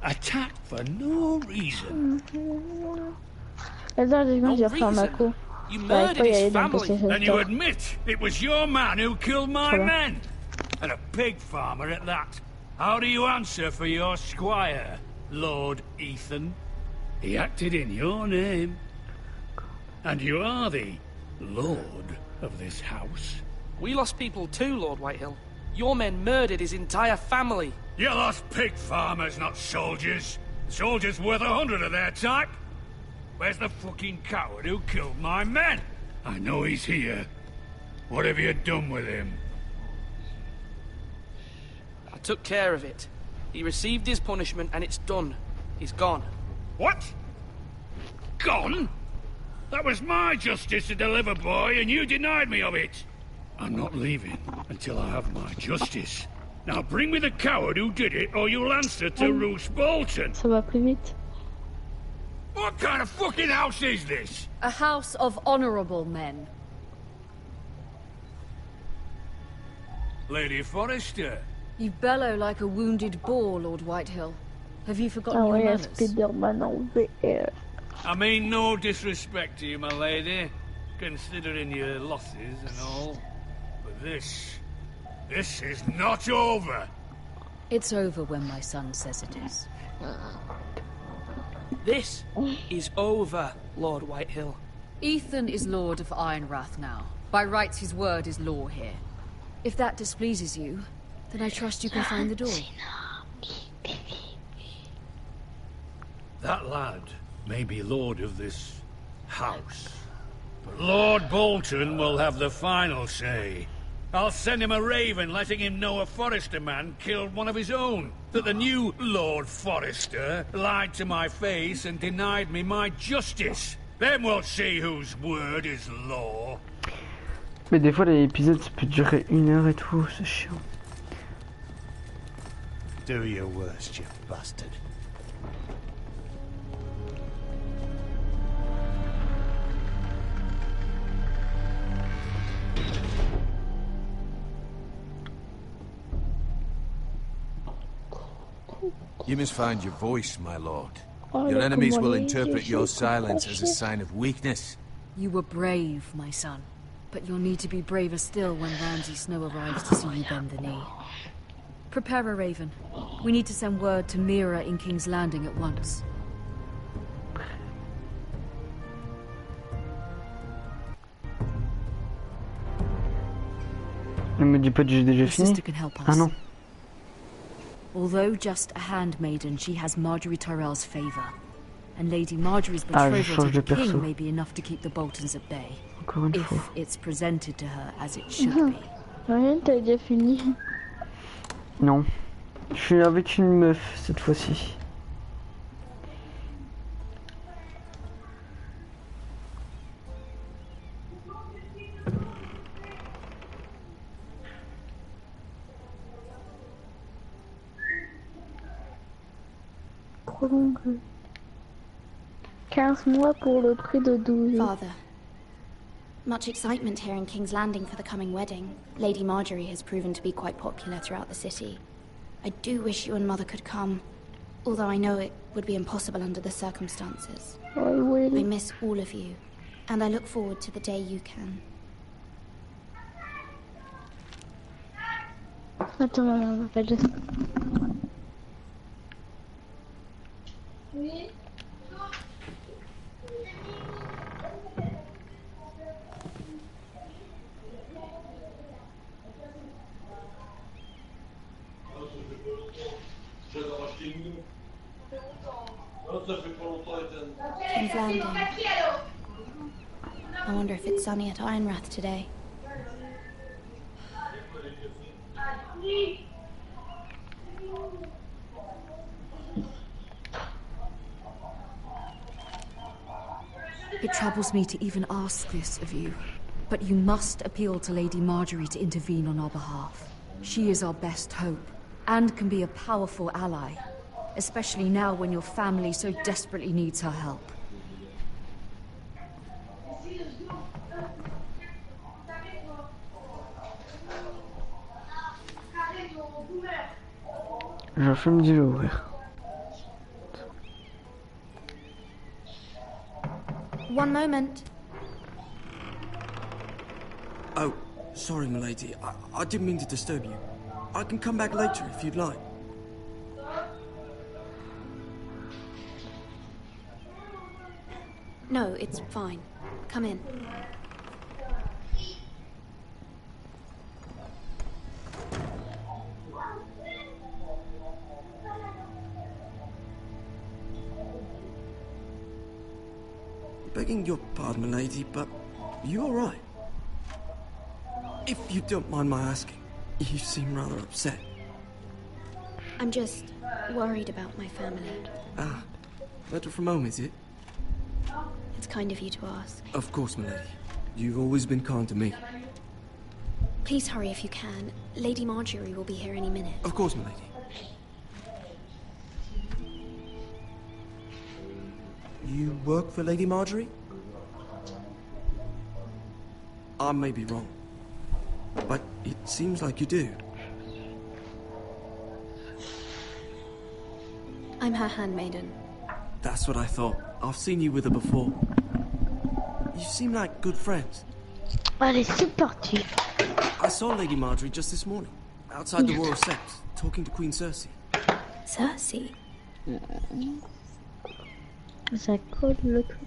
Attacked for no reason. No reason? You murdered his family. Then you admit it was your man who killed my men, and a pig farmer at that. How do you answer for your squire, Lord Ethan? He acted in your name, and you are the Lord of this house. We lost people too, Lord Whitehill. Your men murdered his entire family. You lost pig farmers, not soldiers. Soldiers worth 100 of their type. Where's the fucking coward who killed my men? I know he's here. What have you done with him? I took care of it. He received his punishment and it's done. He's gone. What? Gone? That was my justice to deliver, boy, and you denied me of it. I'm not leaving until I have my justice. Now bring me the coward who did it, or you'll answer to Roose Bolton. Ça va plus vite. What kind of fucking house is this? A house of honorable men. Lady Forrester. You bellow like a wounded boar, Lord Whitehill. Have you forgotten your manners? Spider-Man en VR. I mean no disrespect to you, my lady, considering your losses and all. But this is not over. It's over when my son says it is. This is over, Lord Whitehill. Ethan is Lord of Ironrath now. By rights, his word is law here. If that displeases you, then I trust you can find the door. That lad may be lord of this house, but Lord Bolton will have the final say. I'll send him a raven letting him know a Forrester man killed one of his own. That the new Lord Forrester lied to my face and denied me my justice. Then we'll see whose word is law. Mais des fois les épisodes ça peut durer 1 heure et tout, c'est chiant. Do your worst, you bastard. You must find your voice, my lord. Your enemies will interpret your silence as a sign of weakness. You were brave, my son. But you'll need to be braver still when Ramsay Snow arrives to see you bend the knee. Prepare a raven. We need to send word to Mira in King's Landing at once. Ne me dis pas que j'ai déjà fini. Ah non. Although just a handmaiden, she has Marjorie Tyrell's favor. And Lady Marjorie's betrothal to the king may be enough to keep the Boltons at bay. If it's presented to her as it should be. Rien, t'as déjà fini. Non. Je suis avec une meuf cette fois-ci. Prolongé. 15 mois pour le prix de 12. Father, much excitement here in King's Landing for the coming wedding. Lady Marjorie has proven to be quite popular throughout the city. I do wish you and Mother could come, although I know it would be impossible under the circumstances. I miss all of you, and I look forward to the day you can. Attends, maman, va juste... Oui. King's Landing. I wonder if it's sunny at Ironrath today. It troubles me to even ask this of you, but you must appeal to Lady Marjorie to intervene on our behalf. She is our best hope, and can be a powerful ally, especially now when your family so desperately needs her help. Je vais me dire ouvrir. One moment. Oh, sorry, milady. I didn't mean to disturb you. I can come back later if you'd like. No, it's fine. Come in. Begging your pardon, milady, but are you all right? If you don't mind my asking, you seem rather upset. I'm just worried about my family. Ah, letter from home, is it? It's kind of you to ask. Of course, milady. You've always been kind to me. Please hurry if you can. Lady Marjorie will be here any minute. Of course, milady. You work for Lady Marjorie? I may be wrong, but It seems like you do. I'm her handmaiden. That's what I thought. I've seen you with her before. You seem like good friends. Allez, c'est parti. I saw Lady Marjorie just this morning, outside the Royal Sept, talking to Queen Cersei. Cersei? Ça colle le truc.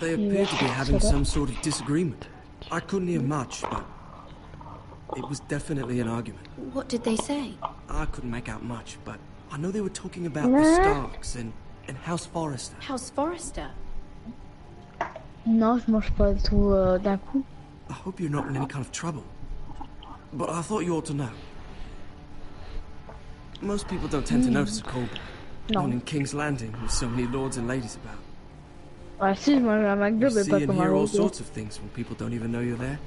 They appeared to be having some sort of disagreement. I couldn't hear much, but it was definitely an argument. What did they say? I couldn't make out much, but I know they were talking about the Starks and House Forrester. House Forrester? Non, je mange pas tout d'un coup. I hope you're not in any kind of trouble. But I thought you ought to know. Most people don't tend to notice a cold boy. One in King's Landing with so many lords and ladies about. Ah si, je mange un McDo, mais pas You see comme and hear un all McDo. sorts of things when people don't even know you're there.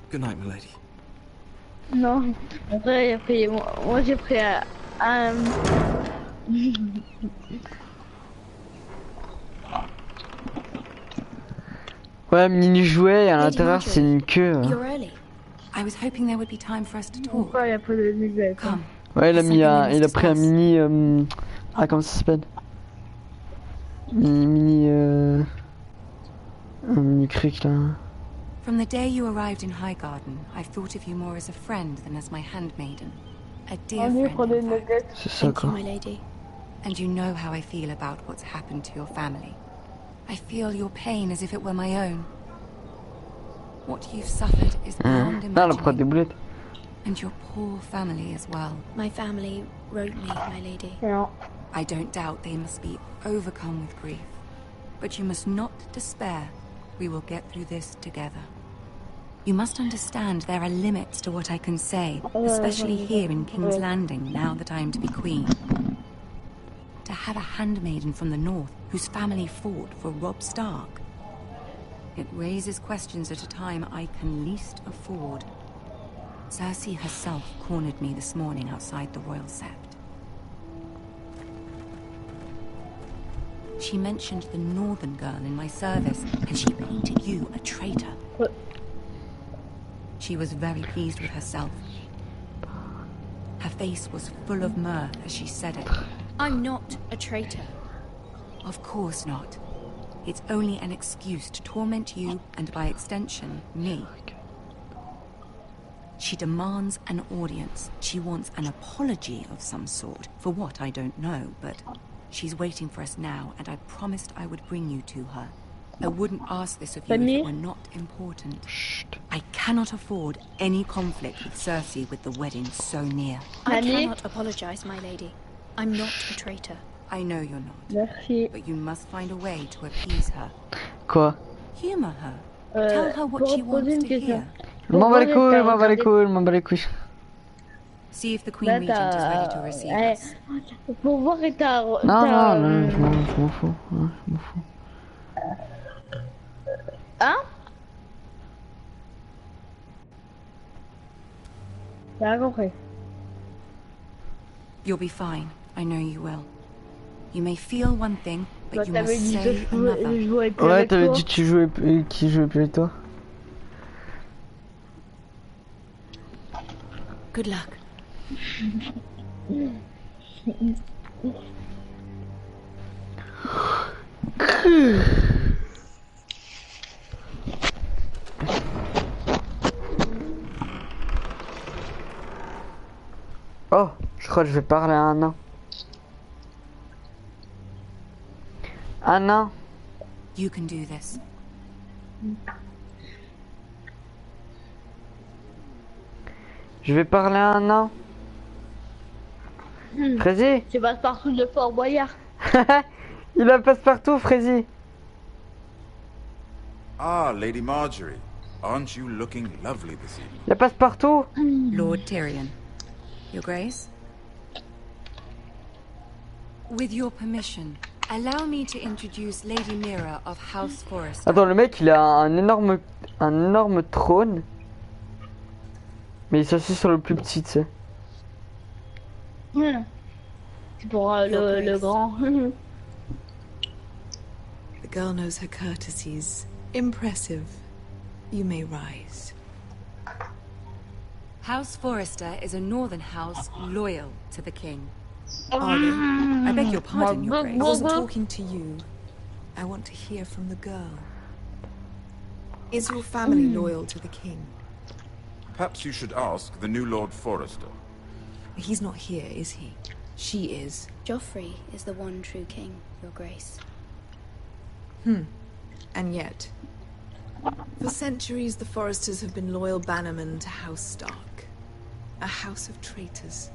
Good night, my lady. Non, après, après moi j'ai pris un... Ouais, mini jouet à l'intérieur c'est une queue. You're early. I was hoping there would be time for us to talk. Pourquoi il y a pas de mini Come. Ouais, il a pris un mini ah comment ça s'appelle? Un mini cric là. From the day you arrived in Highgarden, I've thought of you more as a friend than as my handmaiden. A dear friend, in fact. C'est ça quoi. My lady. And you know how I feel about what's happened to your family. I feel your pain as if it were my own. What you've suffered is beyond imagining. And your poor family as well. My family wrote me, my lady. I don't doubt they must be overcome with grief. But you must not despair. We will get through this together. You must understand there are limits to what I can say, especially here in King's Landing, now that I am to be queen. To have a handmaiden from the north whose family fought for Robb Stark. It raises questions at a time I can least afford. Cersei herself cornered me this morning outside the Royal Sept. She mentioned the northern girl in my service, and she painted you a traitor. She was very pleased with herself. Her face was full of mirth as she said it. I'm not a traitor. Of course not. It's only an excuse to torment you, and by extension, me. She demands an audience. She wants an apology of some sort, for what I don't know, but she's waiting for us now, and I promised I would bring you to her. I wouldn't ask this of you if it were not important. I cannot afford any conflict with Cersei with the wedding so near. I cannot apologize, my lady. I'm not a traitor. I know you're not. Merci. But you must find a way to appease her. Quoi? Humor her. Tell her what she wants to hear. M'en bats les couilles, m'en bats les couilles, m'en bats les couilles. See if the Queen Regent is ready to receive us. Pour voir et t'as... Non, je m'en fous. Ouais, je m'en fous. Hein? J'ai compris. You'll be fine. I know you will. You may feel one thing, but you must say another. Ouais, t'avais dit que tu jouais qui jouait plus avec toi. Good luck. Oh, je crois que je vais parler à un nain. Un nain. You can do this. Je vais parler à un nain. Frézy. Tu passes partout de Fort Boyard. Il a passe-partout, Frézy. Ah, Lady Marjorie. Aren't you looking lovely this evening? Il a passe-partout. Lord Tyrion. Your Grace? With your permission, allow me to introduce Lady Mira of House Forrester. Attends, le mec, il a un énorme trône. Mais il s'assied sur le plus petit, tu sais. C'est pour le grand. The girl knows her courtesies. Impressive. You may rise. House Forrester is a northern house loyal to the king. Are they? I beg your pardon, Your Grace. I wasn't talking to you. I want to hear from the girl. Is your family loyal to the king? Perhaps you should ask the new Lord Forrester. He's not here, is he? She is. Joffrey is the one true king, Your Grace. And yet, for centuries the Forresters have been loyal bannermen to House Stark. A house of traitors.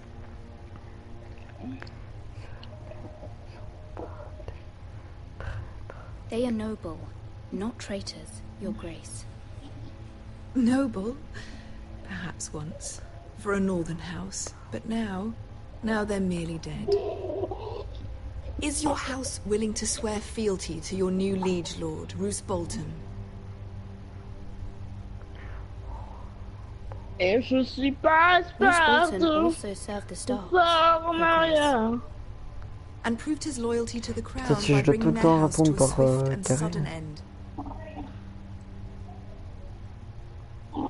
They are noble, not traitors, Your Grace. Noble? Perhaps once. For a northern house. But now they're merely dead. Is your house willing to swear fealty to your new liege lord, Roose Bolton? Et je suis pas Roose Bolton also served the Starks. And proved his loyalty to the crown Si by je dois tout bringing le their temps house to répondre a par swift and carré. sudden end.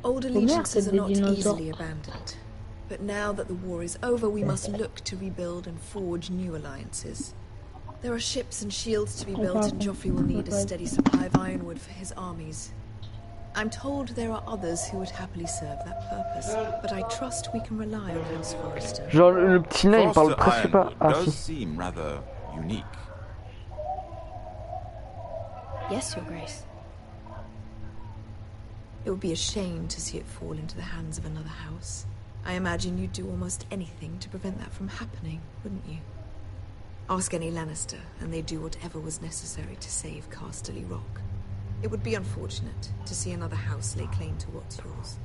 Old allegiances are not easily abandoned. But now that the war is over, we must look to rebuild and forge new alliances. There are ships and shields to be built, and Joffrey will need a steady supply of ironwood for his armies. I'm told there are others who would happily serve that purpose, but I trust we can rely on House Forrester. Genre le petit nain il parle presque pas. Ah does si. seem rather unique. Yes, Your Grace. It would be a shame to see it fall into the hands of another house. I imagine you'd do almost anything to prevent that from happening, wouldn't you? Ask any Lannister, and they'd do whatever was necessary to save Casterly Rock. It would be unfortunate to see another house lay claim to what's yours.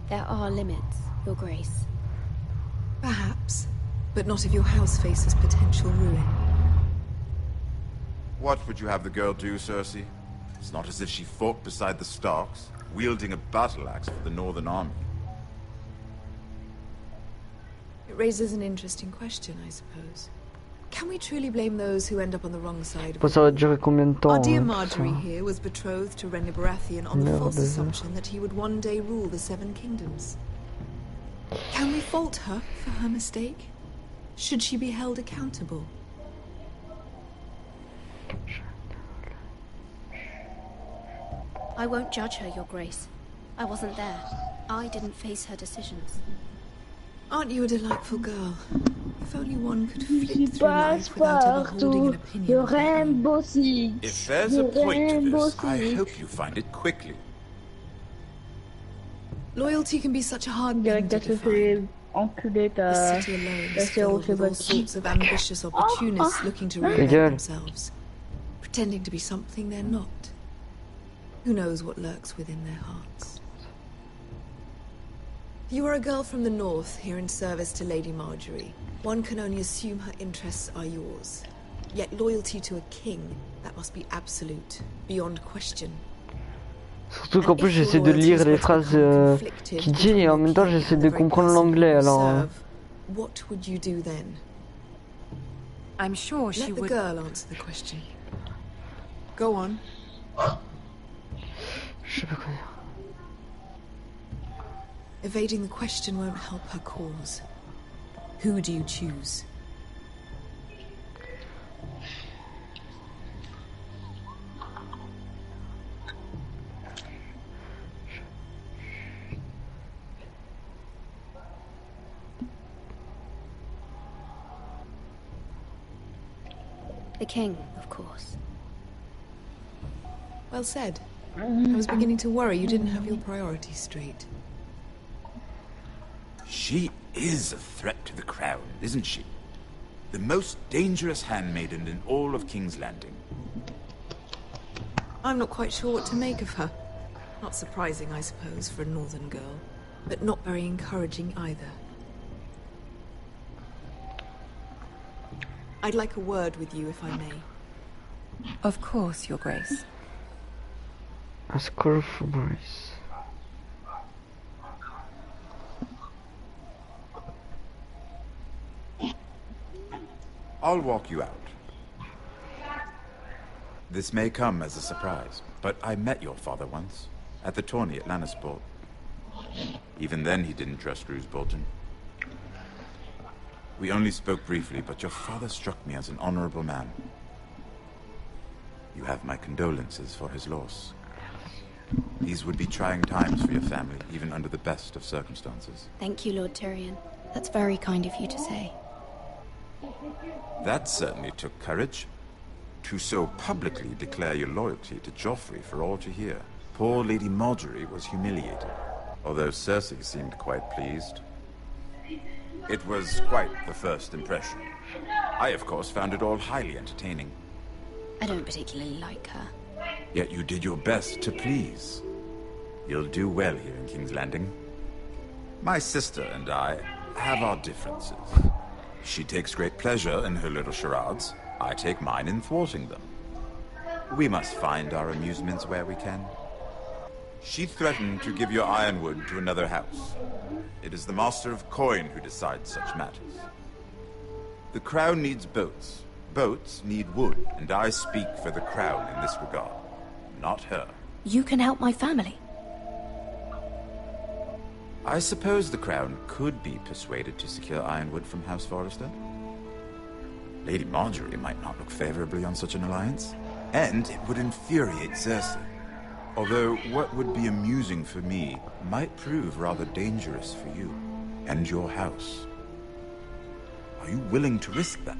There are limits, Your Grace. Perhaps, but not if your house faces potential ruin. What would you have the girl do, Cersei? It's not as if she fought beside the Starks, wielding a battle axe for the Northern Army. It raises an interesting question, I suppose. Can we truly blame those who end up on the wrong side? Ça va durer combien de temps? Our dear Marjorie here was betrothed to Renly Baratheon on the false assumption that he would one day rule the Seven Kingdoms. Can we fault her for her mistake? Should she be held accountable? I won't judge her, Your Grace. I wasn't there. I didn't face her decisions. Aren't you a delightful girl? If only one could flit through life without ever holding an opinion. Rainbow Six. If there's a point to this, I hope you find it quickly. Loyalty can be such a hard thing to define. The city alone is filled with all sorts of ambitious opportunists looking to reinvent themselves, pretending to be something they're not. Who knows what lurks within their hearts? You are a girl from the north, here in service to Lady Marjorie. One can only assume her interests are yours. Yet loyalty to a king, that must be absolute, beyond question. Surtout qu'en plus j'essaie de lire les phrases qu'il dit et en même temps j'essaie de comprendre l'anglais alors. What would you do then? I'm sure she would. Let the girl answer the question. Go on. Je sais pas quoi dire. Evading the question won't help her cause. Who do you choose? The king, of course. Well said. I was beginning to worry you didn't have your priorities straight. She is a threat to the crown, isn't she? The most dangerous handmaiden in all of King's Landing. I'm not quite sure what to make of her. Not surprising, I suppose, for a northern girl, but not very encouraging either. I'd like a word with you, if I may. Of course, Your Grace. Ask her for Grace. I'll walk you out. This may come as a surprise. but I met your father once, at the tourney at Lannisport. Even then he didn't trust Roose Bolton. We only spoke briefly, but your father struck me as an honorable man. You have my condolences for his loss. These would be trying times for your family, even under the best of circumstances. Thank you, Lord Tyrion. That's very kind of you to say. That certainly took courage. To so publicly declare your loyalty to Joffrey for all to hear. Poor Lady Margaery was humiliated, although Cersei seemed quite pleased. It was quite the first impression. I, of course, found it all highly entertaining. I don't particularly like her. Yet you did your best to please. You'll do well here in King's Landing. My sister and I have our differences. She takes great pleasure in her little charades. I take mine in thwarting them. We must find our amusements where we can. She threatened to give your ironwood to another house. It is the Master of Coin who decides such matters. The Crown needs boats. Boats need wood, and I speak for the Crown in this regard. Not her. You can help my family. I suppose the Crown could be persuaded to secure ironwood from House Forrester. Lady Margaery might not look favorably on such an alliance, and it would infuriate Cersei. Although what would be amusing for me might prove rather dangerous for you and your house. Are you willing to risk that?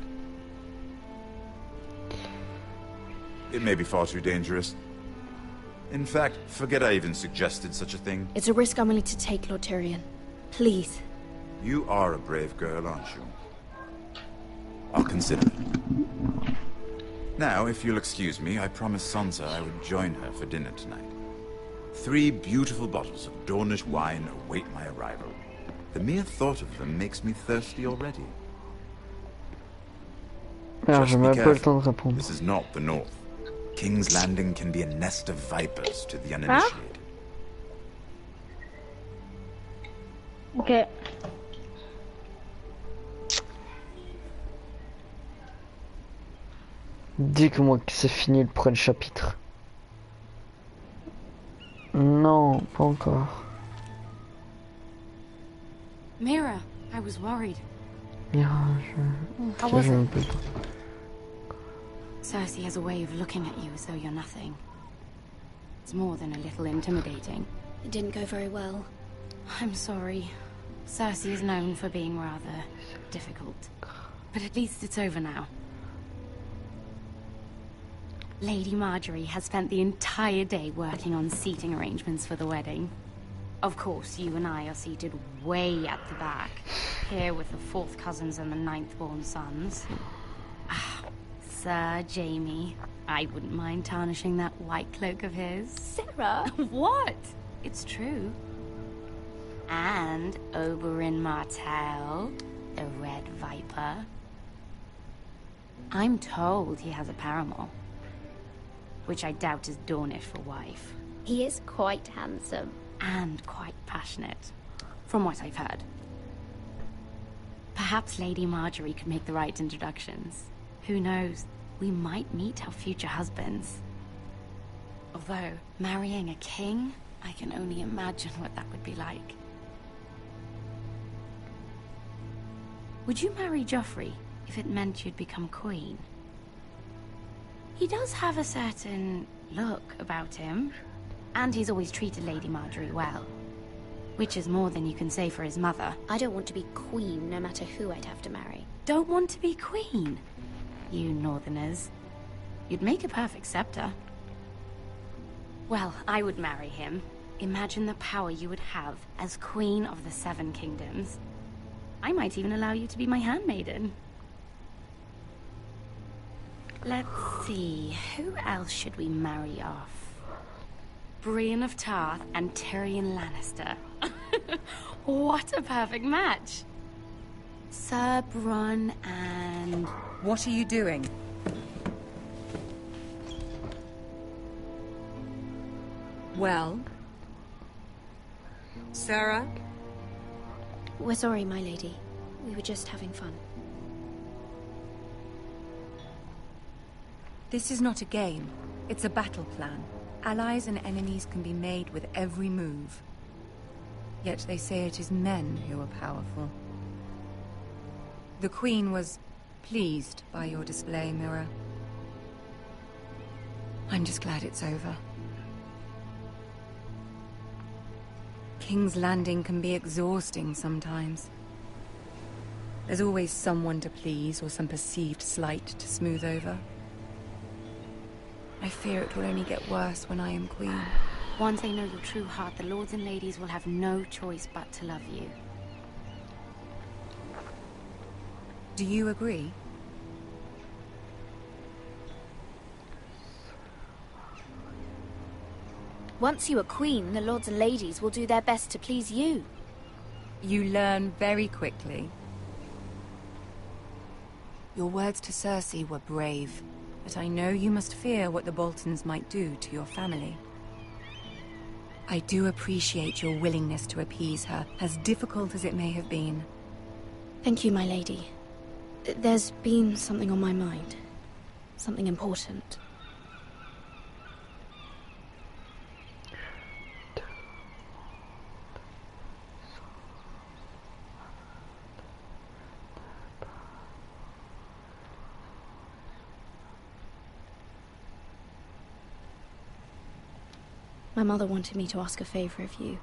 It may be far too dangerous. In fact, forget I even suggested such a thing. It's a risk I'm willing to take, Lord Tyrion. Please. You are a brave girl, aren't you? I'll consider it. Now, if you'll excuse me, I promised Sansa I would join her for dinner tonight. 3 beautiful bottles of Dornish wine await my arrival. The mere thought of them makes me thirsty already. Just be careful. This is not the North. King's Landing can be a nest of vipers to the uninitiated. Ok. Dis-moi que c'est fini le premier chapitre. Non, pas encore. Mira, I was worried. Mira, How was it? Peu. Cersei has a way of looking at you as though you're nothing. It's more than a little intimidating. It didn't go very well. I'm sorry. Cersei is known for being rather difficult. But at least it's over now. Lady Margaery has spent the entire day working on seating arrangements for the wedding. Of course, you and I are seated way at the back, here with the 4th cousins and the 9th-born sons. Ah, Sir Jaime. I wouldn't mind tarnishing that white cloak of his. Sarah! What? It's true. And Oberyn Martell, the Red Viper. I'm told he has a paramour, which I doubt is Dornish for wife. He is quite handsome. And quite passionate, from what I've heard. Perhaps Lady Margaery could make the right introductions. Who knows? We might meet our future husbands. Although, marrying a king, I can only imagine what that would be like. Would you marry Joffrey if it meant you'd become queen? He does have a certain look about him, and he's always treated Lady Margaery well. Which is more than you can say for his mother. I don't want to be queen, no matter who I'd have to marry. Don't want to be queen? You northerners. You'd make a perfect scepter. Well, I would marry him. Imagine the power you would have as Queen of the 7 Kingdoms. I might even allow you to be my handmaiden. Let's see, who else should we marry off? Brienne of Tarth and Tyrion Lannister. What a perfect match! Sir Bronn and... What are you doing? Well? Sarah? We're sorry, my lady. We were just having fun. This is not a game. It's a battle plan. Allies and enemies can be made with every move. Yet they say it is men who are powerful. The Queen was pleased by your display, Mira. I'm just glad it's over. King's Landing can be exhausting sometimes. There's always someone to please or some perceived slight to smooth over. I fear it will only get worse when I am queen. Once they know your true heart, the lords and ladies will have no choice but to love you. Do you agree? Once you are queen, the lords and ladies will do their best to please you. You learn very quickly. Your words to Cersei were brave, but I know you must fear what the Boltons might do to your family. I do appreciate your willingness to appease her, as difficult as it may have been. Thank you, my lady. There's been something on my mind. Something important. My mother wanted me to ask a favor of you,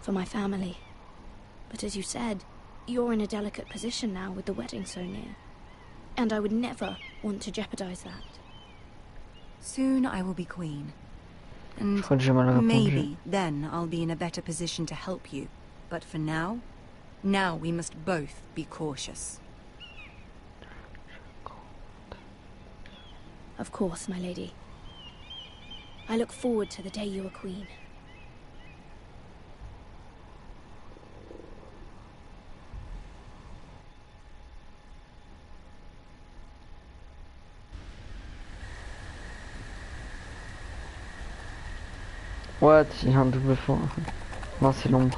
for my family. But as you said, you're in a delicate position now with the wedding so near. And I would never want to jeopardize that. Soon I will be queen. And maybe then I'll be in a better position to help you. But for now we must both be cautious. Of course, my lady. I look forward to the day you are queen. What? Il y a un double fond. Non, c'est l'ombre.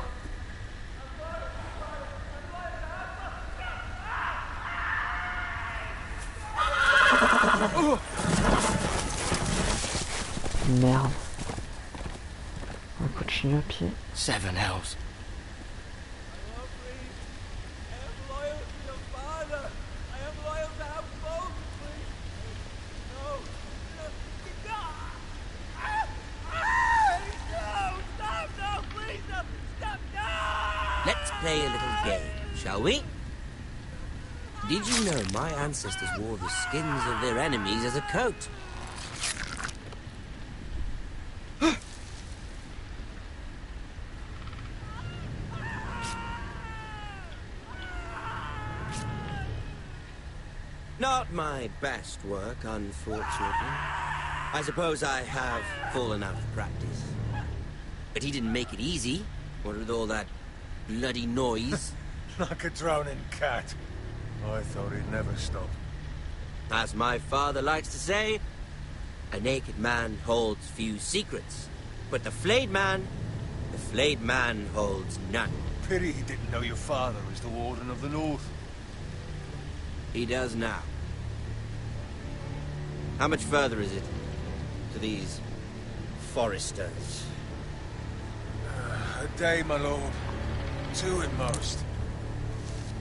Merde. On continue à pied. Seven hells. Let's play a little game, shall we? Did you know my ancestors wore the skins of their enemies as a coat? Not my best work, unfortunately. I suppose I have fallen out of practice. But he didn't make it easy, what with all that bloody noise. Like a drowning cat. I thought he'd never stop. As my father likes to say, a naked man holds few secrets. But the flayed man holds none. Pity he didn't know your father was the Warden of the North. He does now. How much further is it to these Foresters? A day, my lord. 2 at most.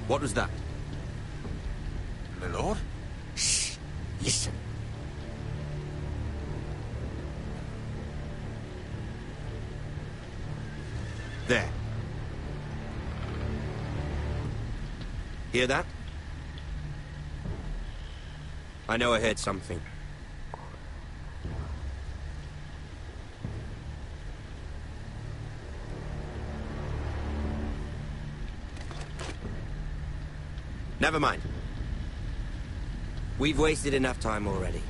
What was that? My lord? Shh! Listen. There. Hear that? I know I heard something. Never mind. We've wasted enough time already.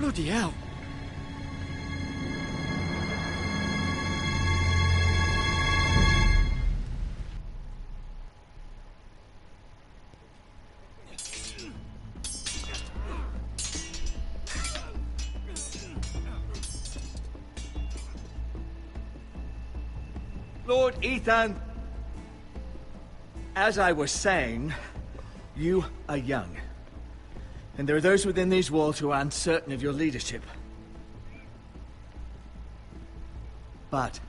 Bloody hell. Lord Ethan, as I was saying, you are young. And there are those within these walls who are uncertain of your leadership. But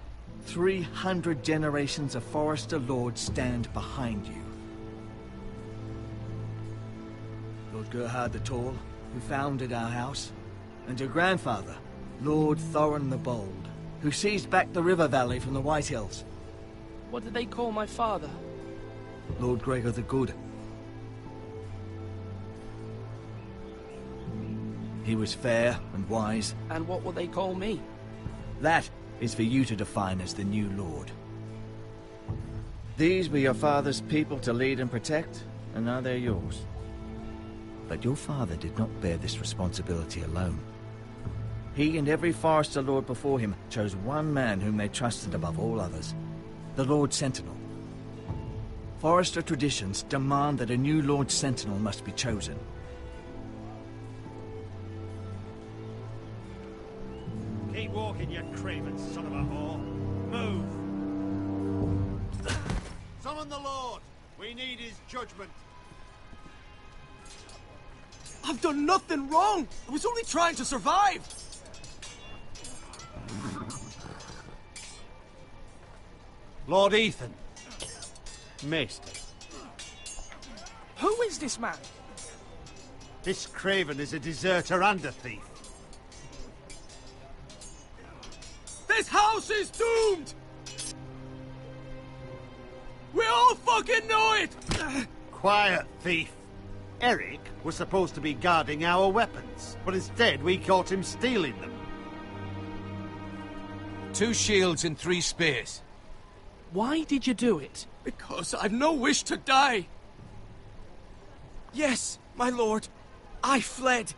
300 generations of Forrester Lords stand behind you. Lord Gerhard the Tall, who founded our house, and your grandfather, Lord Thorin the Bold, who seized back the river valley from the White Hills. What did they call my father? Lord Gregor the Good. He was fair and wise. And what will they call me? That is for you to define as the new Lord. These were your father's people to lead and protect, and now they're yours. But your father did not bear this responsibility alone. He and every Forrester Lord before him chose one man whom they trusted above all others, the Lord Sentinel. Forrester traditions demand that a new Lord Sentinel must be chosen. Keep walking, you craven son of a whore. Move! Summon the Lord! We need his judgment. I've done nothing wrong! I was only trying to survive! Lord Ethan. Maester. Who is this man? This craven is a deserter and a thief. This house is doomed! We all fucking know it! Quiet, thief. Eric was supposed to be guarding our weapons, but instead we caught him stealing them. 2 shields and 3 spears. Why did you do it? Because I've no wish to die. Yes, my lord. I fled.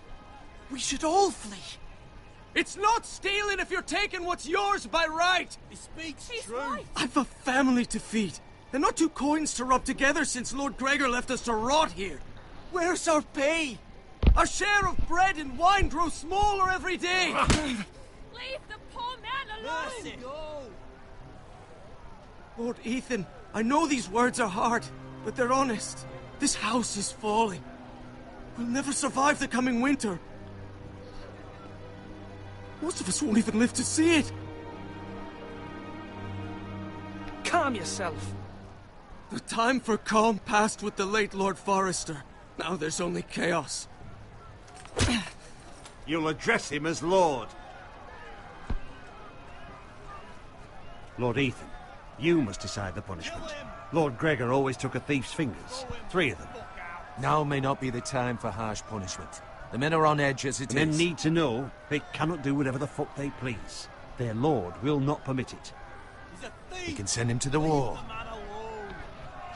We should all flee. It's not stealing if you're taking what's yours by right. He speaks true. Right. I've a family to feed, and not 2 coins to rub together since Lord Gregor left us to rot here. Where's our pay? Our share of bread and wine grows smaller every day. Leave the poor man alone! Mercy. Go. Lord Ethan, I know these words are hard, but they're honest. This house is falling. We'll never survive the coming winter. Most of us won't even live to see it. Calm yourself. The time for calm passed with the late Lord Forrester. Now there's only chaos. You'll address him as Lord. Lord Ethan, you must decide the punishment. Lord Gregor always took a thief's fingers. 3 of them. Now may not be the time for harsh punishment. The men are on edge as it is. Men need to know they cannot do whatever the fuck they please. Their lord will not permit it. He's a thief! We can send him to the war. Leave the man alone.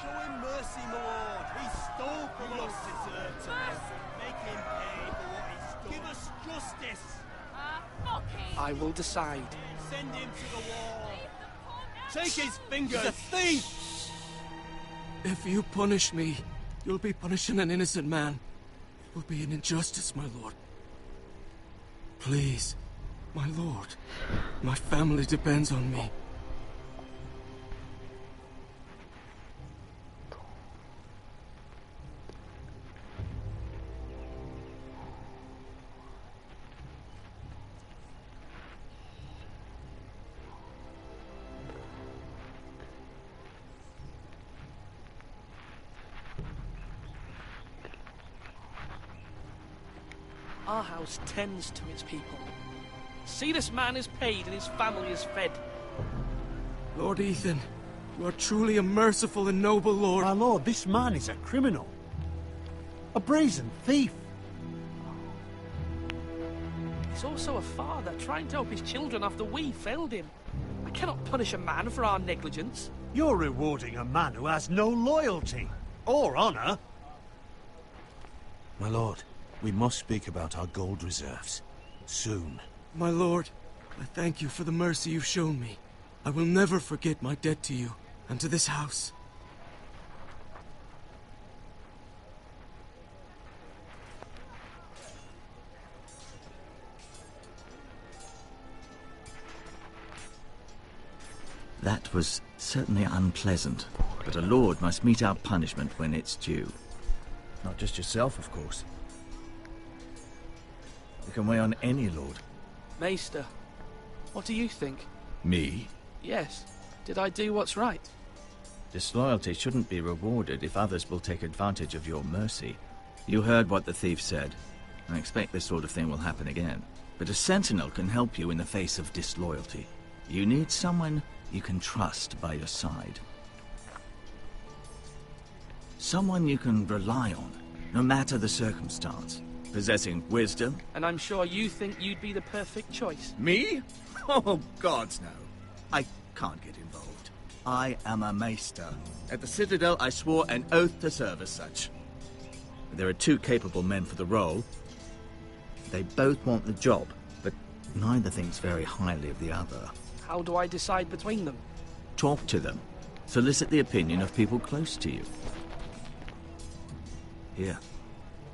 Show him mercy, my lord. He stole from us. Make him pay for what he's done. Give us justice. Fuck him. I will decide. Send him to the wall. Take his fingers. He's a thief! If you punish me, you'll be punishing an innocent man. It will be an injustice, my lord. Please, my lord. My family depends on me. Our house tends to its people. See, this man is paid and his family is fed. Lord Ethan, you are truly a merciful and noble lord. My lord, this man is a criminal. A brazen thief. He's also a father trying to help his children after we failed him. I cannot punish a man for our negligence. You're rewarding a man who has no loyalty or honor. My lord, we must speak about our gold reserves. Soon. My lord, I thank you for the mercy you've shown me. I will never forget my debt to you and to this house. That was certainly unpleasant, but a lord must mete out punishment when it's due. Not just yourself, of course. You can weigh on any lord. Maester, what do you think? Me? Yes. Did I do what's right? Disloyalty shouldn't be rewarded if others will take advantage of your mercy. You heard what the thief said. I expect this sort of thing will happen again. But a sentinel can help you in the face of disloyalty. You need someone you can trust by your side. Someone you can rely on, no matter the circumstance. Possessing wisdom. And I'm sure you think you'd be the perfect choice. Me? Oh, gods no. I can't get involved. I am a maester. At the Citadel, I swore an oath to serve as such. There are 2 capable men for the role. They both want the job, but neither thinks very highly of the other. How do I decide between them? Talk to them. Solicit the opinion of people close to you. Here.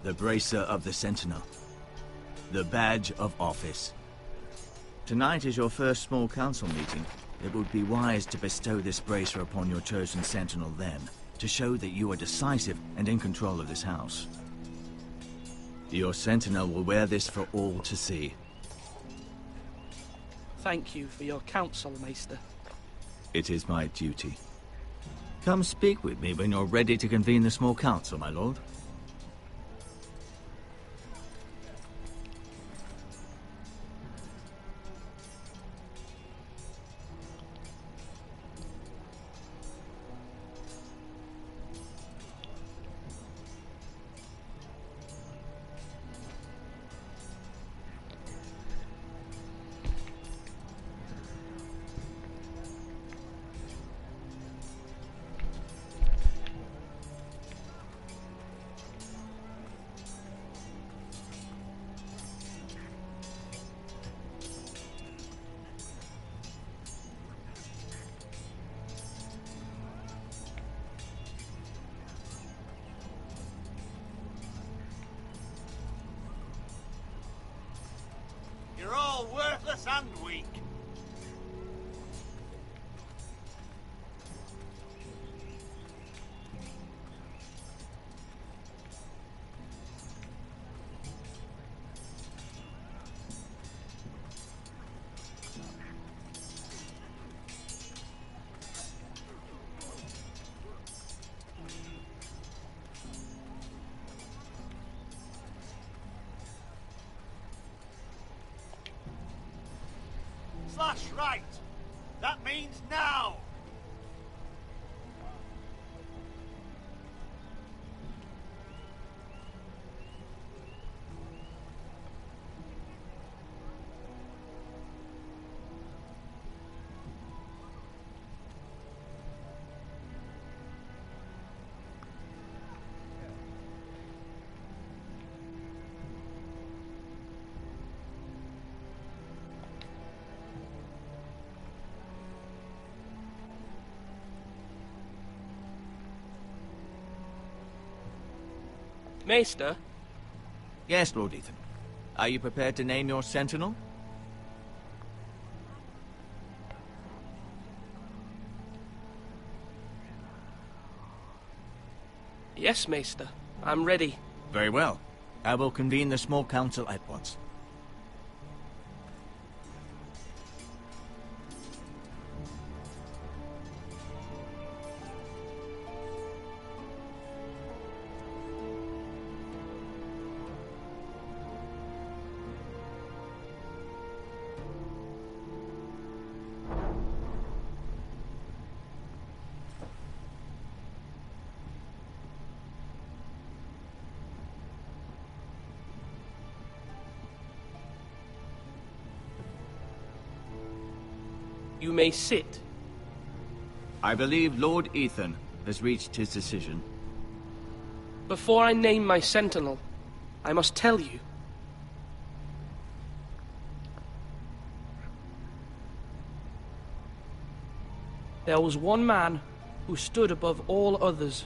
The Bracer of the Sentinel. The Badge of Office. Tonight is your first small council meeting. It would be wise to bestow this bracer upon your chosen sentinel then, to show that you are decisive and in control of this house. Your sentinel will wear this for all to see. Thank you for your counsel, Maester. It is my duty. Come speak with me when you're ready to convene the small council, my lord. You're all worthless and weak. Slash right. That means now. Maester? Yes, Lord Ethan. Are you prepared to name your sentinel? Yes, Maester. I'm ready. Very well. I will convene the small council at once. You may sit. I believe Lord Ethan has reached his decision. Before I name my sentinel, I must tell you. There was one man who stood above all others.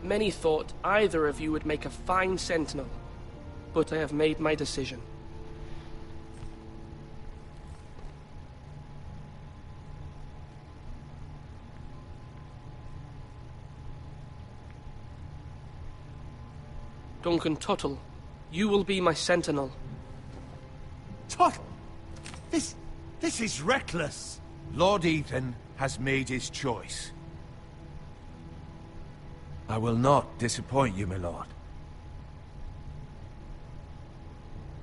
Many thought either of you would make a fine sentinel, but I have made my decision. Duncan Tuttle, you will be my sentinel. Tuttle? This is reckless. Lord Ethan has made his choice. I will not disappoint you, my lord.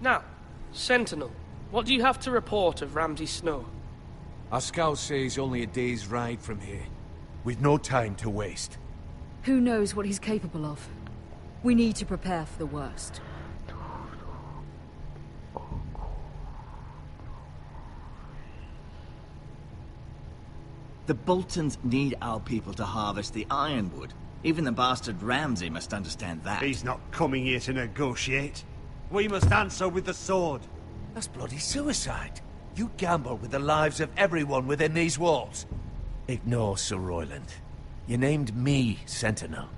Now, Sentinel, what do you have to report of Ramsay Snow? Our scouts say he's only a day's ride from here. We've no time to waste. Who knows what he's capable of? We need to prepare for the worst. The Boltons need our people to harvest the ironwood. Even the bastard Ramsay must understand that. He's not coming here to negotiate. We must answer with the sword. That's bloody suicide. You gamble with the lives of everyone within these walls. Ignore Sir Royland. You named me Sentinel.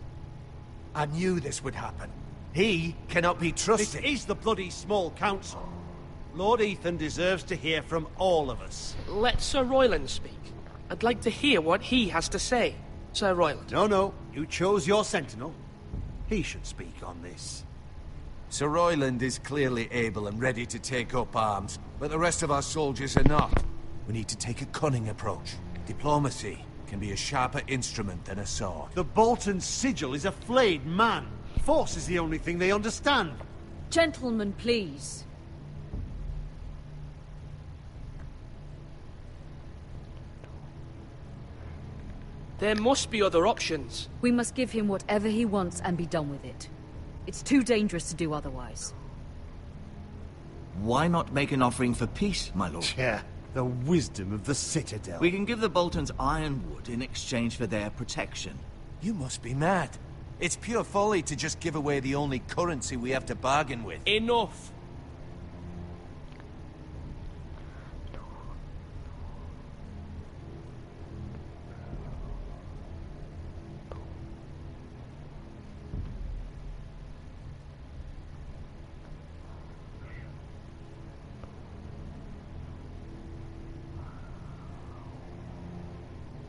I knew this would happen. He cannot be trusted. This is the bloody small council. Lord Ethan deserves to hear from all of us. Let Sir Royland speak. I'd like to hear what he has to say. Sir Royland. No. You chose your sentinel. He should speak on this. Sir Royland is clearly able and ready to take up arms, but the rest of our soldiers are not. We need to take a cunning approach. Diplomacy can be a sharper instrument than a sword. The Bolton sigil is a flayed man. Force is the only thing they understand. Gentlemen, please. There must be other options. We must give him whatever he wants and be done with it. It's too dangerous to do otherwise. Why not make an offering for peace, my lord? Yeah, the wisdom of the Citadel. We can give the Boltons ironwood in exchange for their protection. You must be mad. It's pure folly to just give away the only currency we have to bargain with. Enough!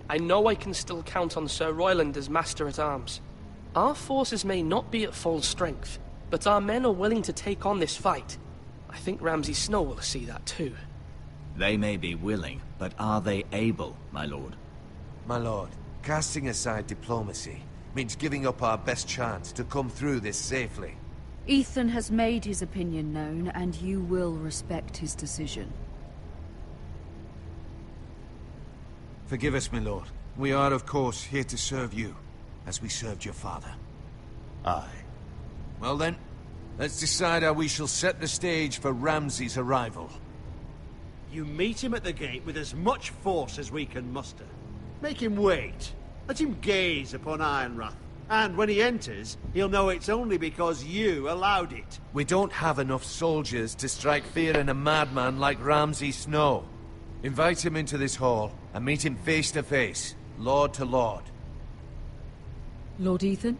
I know I can still count on Sir Royland as Master-at-Arms. Our forces may not be at full strength, but our men are willing to take on this fight. I think Ramsay Snow will see that too. They may be willing, but are they able, my lord? My lord, casting aside diplomacy means giving up our best chance to come through this safely. Ethan has made his opinion known, and you will respect his decision. Forgive us, my lord. We are, of course, here to serve you, as we served your father. Aye. Well then, let's decide how we shall set the stage for Ramsay's arrival. You meet him at the gate with as much force as we can muster. Make him wait. Let him gaze upon Ironrath. And when he enters, he'll know it's only because you allowed it. We don't have enough soldiers to strike fear in a madman like Ramsay Snow. Invite him into this hall, and meet him face to face, lord to lord. Lord Ethan?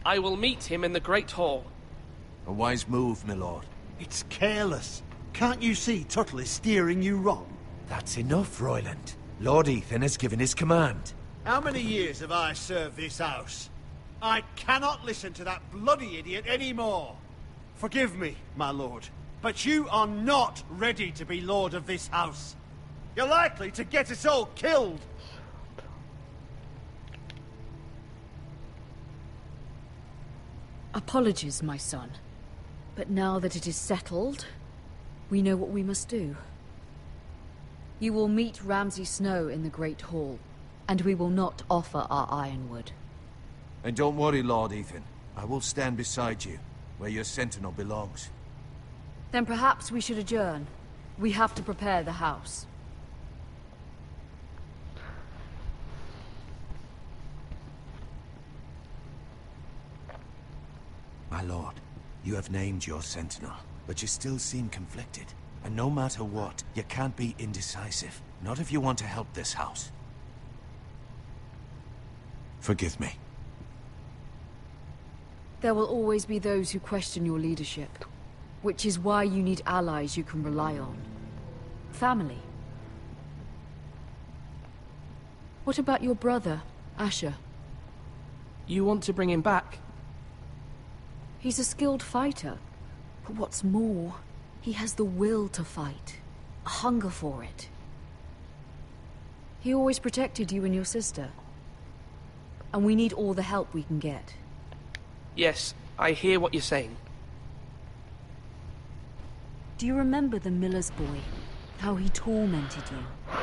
I will meet him in the Great Hall. A wise move, my lord. It's careless. Can't you see Tuttle is steering you wrong? That's enough, Royland. Lord Ethan has given his command. How many years have I served this house? I cannot listen to that bloody idiot anymore. Forgive me, my lord. But you are not ready to be lord of this house. You're likely to get us all killed. Apologies, my son. But now that it is settled, we know what we must do. You will meet Ramsay Snow in the Great Hall, and we will not offer our ironwood. And don't worry, Lord Ethan. I will stand beside you, where your sentinel belongs. Then perhaps we should adjourn. We have to prepare the house. My lord, you have named your sentinel, but you still seem conflicted. And no matter what, you can't be indecisive. Not if you want to help this house. Forgive me. There will always be those who question your leadership, which is why you need allies you can rely on. Family. What about your brother, Asher? You want to bring him back? He's a skilled fighter, but what's more, he has the will to fight, a hunger for it. He always protected you and your sister, and we need all the help we can get. Yes, I hear what you're saying. Do you remember the miller's boy? How he tormented you?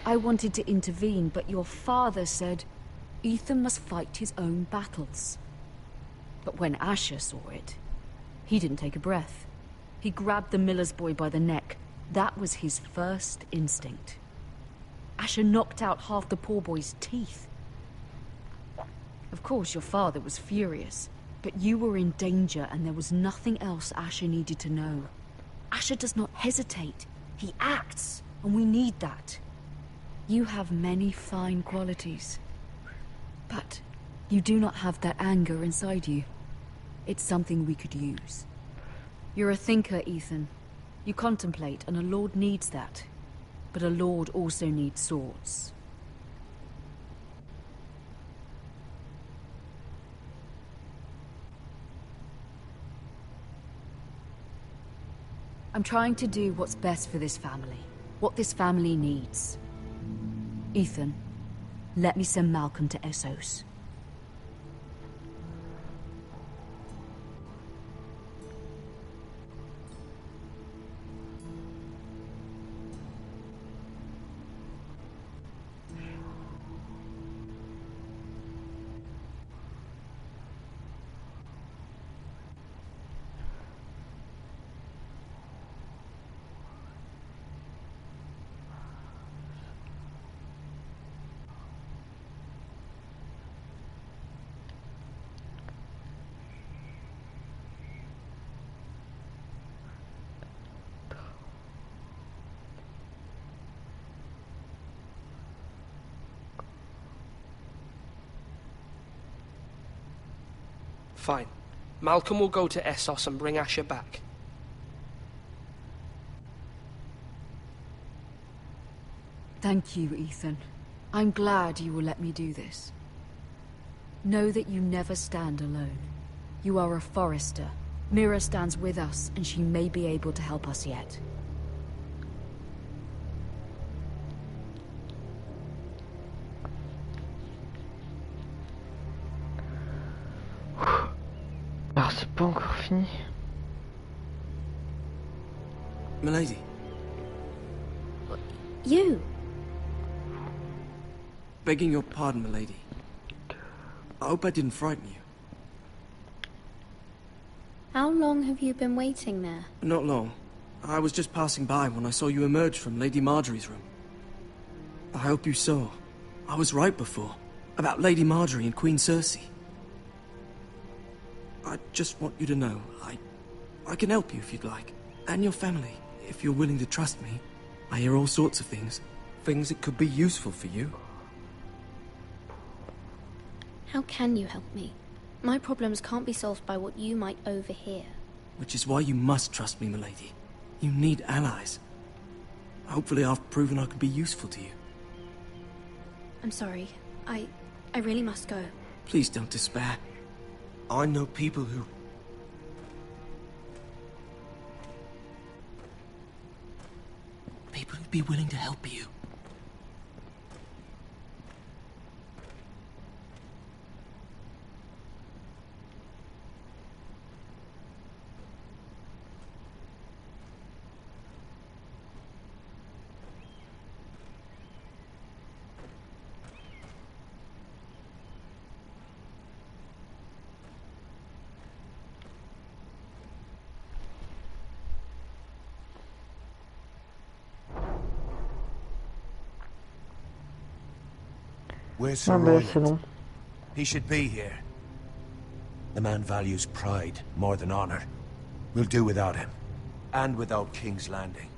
I wanted to intervene, but your father said Ethan must fight his own battles. But when Asher saw it, he didn't take a breath. He grabbed the miller's boy by the neck. That was his first instinct. Asher knocked out half the poor boy's teeth. Of course, your father was furious, but you were in danger and there was nothing else Asher needed to know. Asher does not hesitate. He acts, and we need that. You have many fine qualities, but you do not have that anger inside you. It's something we could use. You're a thinker, Ethan. You contemplate, and a lord needs that. But a lord also needs swords. I'm trying to do what's best for this family. What this family needs. Ethan, let me send Malcolm to Essos. Fine. Malcolm will go to Essos and bring Asher back. Thank you, Ethan. I'm glad you will let me do this. Know that you never stand alone. You are a Forrester. Mira stands with us, and she may be able to help us yet. Alors c'est pas encore fini. Milady. You? Begging your pardon, milady. I hope I didn't frighten you. How long have you been waiting there? Not long. I was just passing by when I saw you emerge from Lady Marjorie's room. I hope you saw. I was right before. About Lady Marjorie and Queen Cersei. I just want you to know, I can help you if you'd like. And your family, if you're willing to trust me. I hear all sorts of things. Things that could be useful for you. How can you help me? My problems can't be solved by what you might overhear. Which is why you must trust me, milady. You need allies. Hopefully I've proven I can be useful to you. I'm sorry. I really must go. Please don't despair. I know people who... I'd be willing to help you. Where's Sir Royland? He should be here. The man values pride more than honor. We'll do without him. And without King's Landing.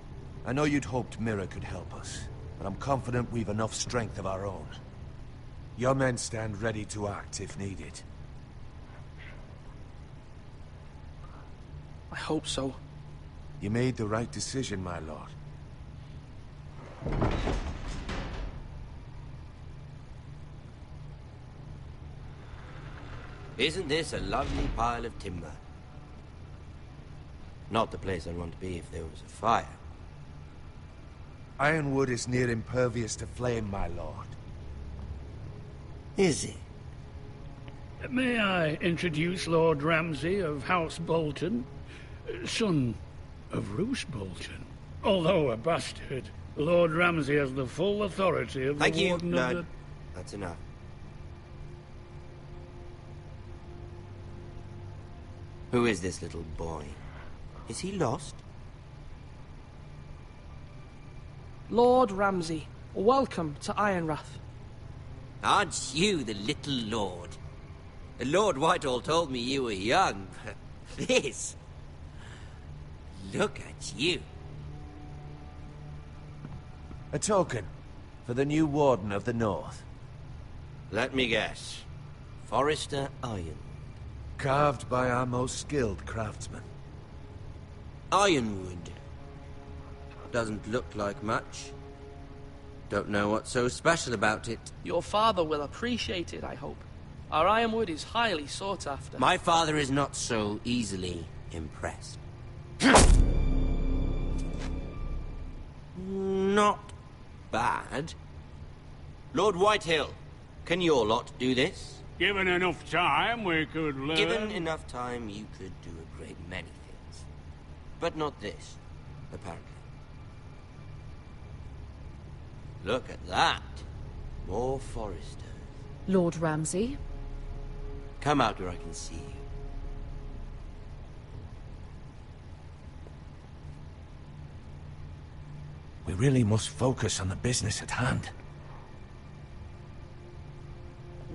I know you'd hoped Mira could help us, but I'm confident we've enough strength of our own. Your men stand ready to act if needed. I hope so. You made the right decision, my lord. Isn't this a lovely pile of timber? Not the place I'd want to be if there was a fire. Ironwood is near impervious to flame, my lord. Is it? May I introduce Lord Ramsay of House Bolton, son of Roose Bolton. Although a bastard, Lord Ramsay has the full authority of the Warden of the... That's enough. Who is this little boy? Is he lost? Lord Ramsay, welcome to Ironrath. Aren't you the little lord? Lord Whitehall told me you were young, but this... Look at you. A token for the new Warden of the North. Let me guess. Forrester Ironwood. Carved by our most skilled craftsmen. Ironwood. Doesn't look like much. Don't know what's so special about it. Your father will appreciate it, I hope. Our ironwood is highly sought after. My father is not so easily impressed. Not bad. Lord Whitehill, can your lot do this? Given enough time, we could learn... Given enough time, you could do a great many things. But not this, apparently. Look at that. More Foresters. Lord Ramsay? Come out where I can see you. We really must focus on the business at hand.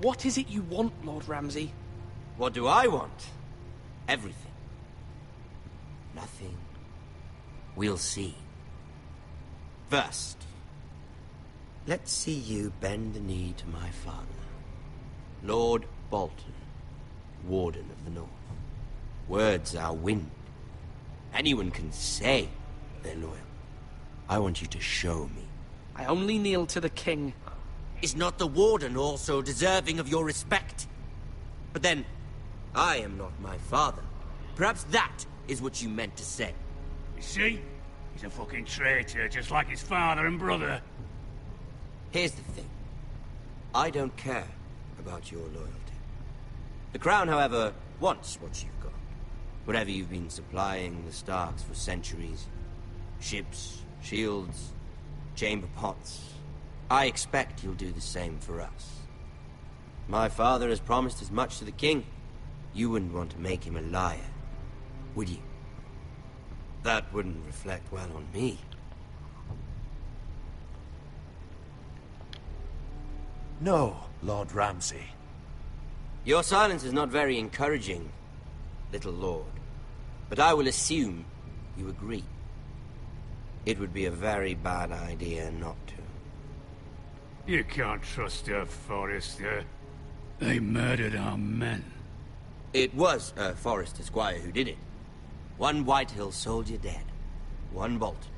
What is it you want, Lord Ramsay? What do I want? Everything. Nothing. We'll see. First, let's see you bend the knee to my father, Lord Bolton, Warden of the North. Words are wind. Anyone can say they're loyal. I want you to show me. I only kneel to the king. Is not the Warden also deserving of your respect? But then, I am not my father. Perhaps that is what you meant to say. You see? He's a fucking traitor, just like his father and brother. Here's the thing. I don't care about your loyalty. The Crown, however, wants what you've got. Whatever you've been supplying the Starks for centuries. Ships, shields, chamber pots. I expect you'll do the same for us. My father has promised as much to the king. You wouldn't want to make him a liar, would you? That wouldn't reflect well on me. No, Lord Ramsay. Your silence is not very encouraging, little lord. But I will assume you agree. It would be a very bad idea not to. You can't trust her, Forrester. They murdered our men. It was a Forrester squire who did it. One Whitehill soldier dead. One Bolton.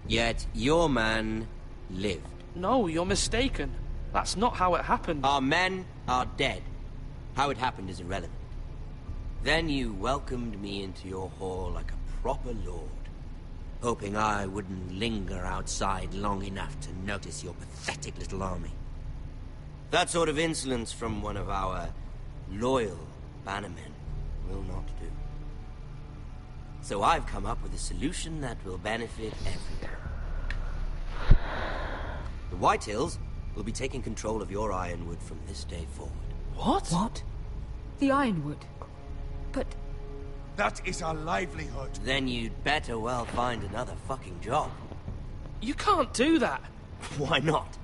Yet your man lived. No, you're mistaken. That's not how it happened. Our men are dead. How it happened is irrelevant. Then you welcomed me into your hall like a proper lord. hoping I wouldn't linger outside long enough to notice your pathetic little army. That sort of insolence from one of our loyal bannermen will not do. So I've come up with a solution that will benefit everyone. The Whitehills will be taking control of your Ironwood from this day forward. What? What? The Ironwood? But... That is our livelihood. Then you'd better well find another fucking job. You can't do that. Why not?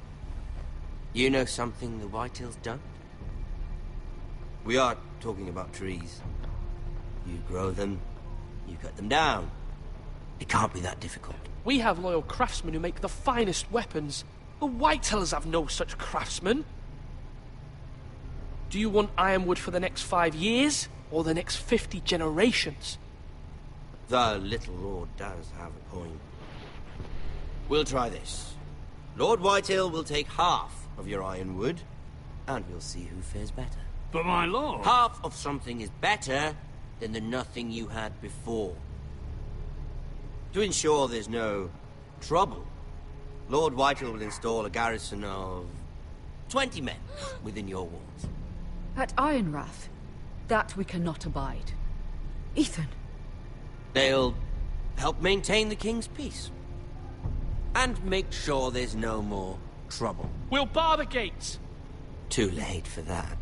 You know something the Whitehills don't? We are talking about trees. You grow them, you cut them down. It can't be that difficult. We have loyal craftsmen who make the finest weapons. The Whitehills have no such craftsmen. Do you want Ironwood for the next 5 years, or the next 50 generations? The little lord does have a point. We'll try this. Lord Whitehill will take half of your Ironwood, and we'll see who fares better. But my lord... Half of something is better than the nothing you had before. To ensure there's no trouble, Lord Whitehill will install a garrison of 20 men within your walls. At Ironrath? That we cannot abide. Ethan! They'll help maintain the king's peace. And make sure there's no more trouble. We'll bar the gates! Too late for that.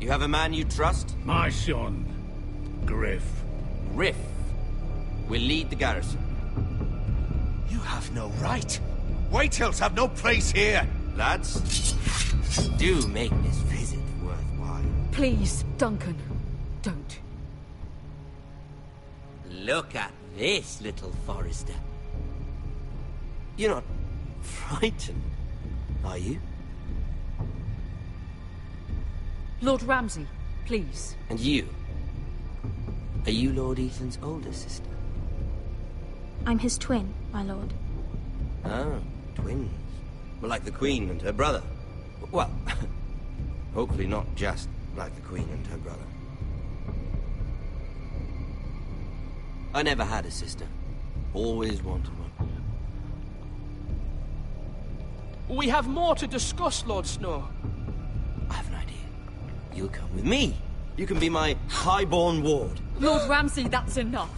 You have a man you trust? My son, Griff. Griff will lead the garrison. You have no right. Whitehills have no place here. Lads, do make this visit worthwhile. Please, Duncan, don't. Look at this, little Forrester. You're not frightened, are you? Lord Ramsay, please. And you? Are you Lord Ethan's older sister? I'm his twin, my lord. Oh, twins. Well, like the Queen and her brother. Well, hopefully not just like the Queen and her brother. I never had a sister. Always wanted one. We have more to discuss, Lord Snow. I have an idea. You'll come with me. You can be my highborn ward. Lord Ramsay, that's enough.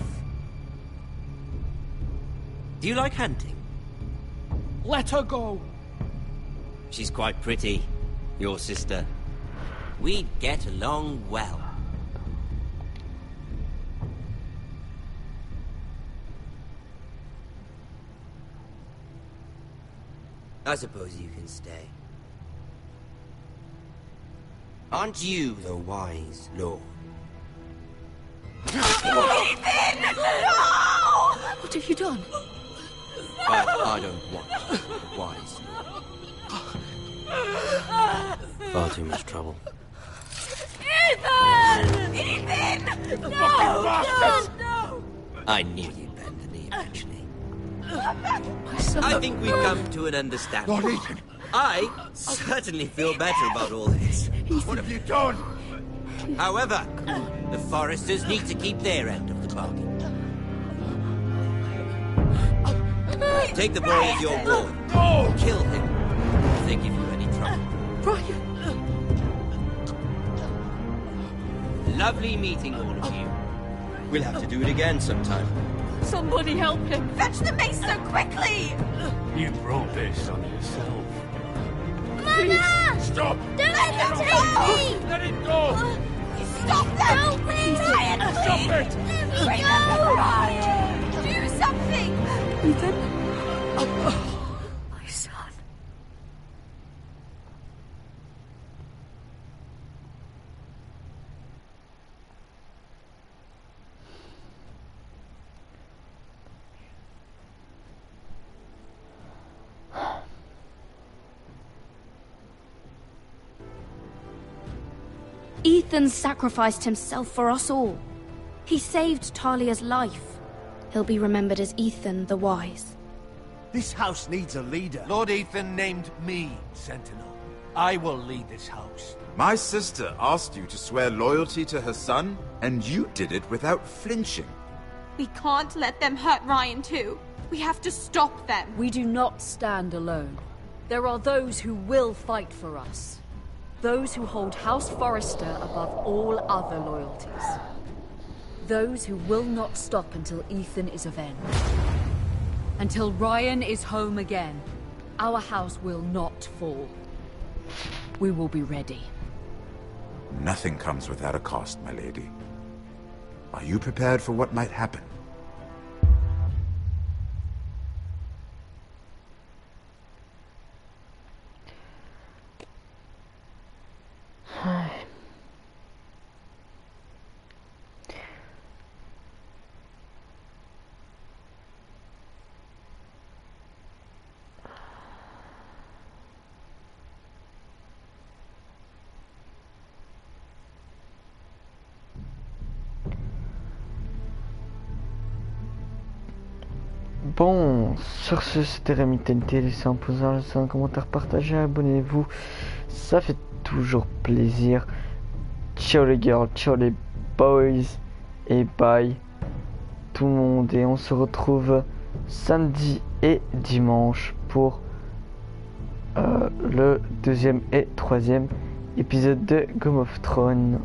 Do you like hunting? Let her go. She's quite pretty, your sister. We'd get along well. I suppose you can stay. Aren't you the wise lord? Ethan! No! What have you done? I don't want wise lord. Far too much trouble. Ethan! Ethan! The fucking bastard! No! I knew you'd bend the knee eventually. My son. I think we've come to an understanding. Lord Ethan! I certainly feel better about all this. What have you done? However, the Forresters need to keep their end of the bargain. Take the boy as your ward. No! Kill him if they give you any trouble. Brian! Lovely meeting all of you. We'll have to do it again sometime. Somebody help him! Fetch the mace so quickly! You brought this on yourself. Mama! Stop! Don't let him take me! Let it go! Stop that! Help me! Ryan, Stop it! Bring him, Ryan! Do something! Ethan? My son. Ethan sacrificed himself for us all. He saved Talia's life. He'll be remembered as Ethan the Wise. This house needs a leader. Lord Ethan named me Sentinel. I will lead this house. My sister asked you to swear loyalty to her son, and you did it without flinching. We can't let them hurt Ryan too. We have to stop them. We do not stand alone. There are those who will fight for us. Those who hold House Forrester above all other loyalties. Those who will not stop until Ethan is avenged. Until Ryan is home again, our house will not fall. We will be ready. Nothing comes without a cost, my lady. Are you prepared for what might happen? Bon, sur ce, c'était Rémi TNT. Laissez un pouce vert, laissez un commentaire, partagez, abonnez-vous. Ça fait toujours plaisir. Ciao les girls, ciao les boys. Et bye tout le monde. Et on se retrouve samedi et dimanche pour le deuxième et troisième épisode de Game of Thrones.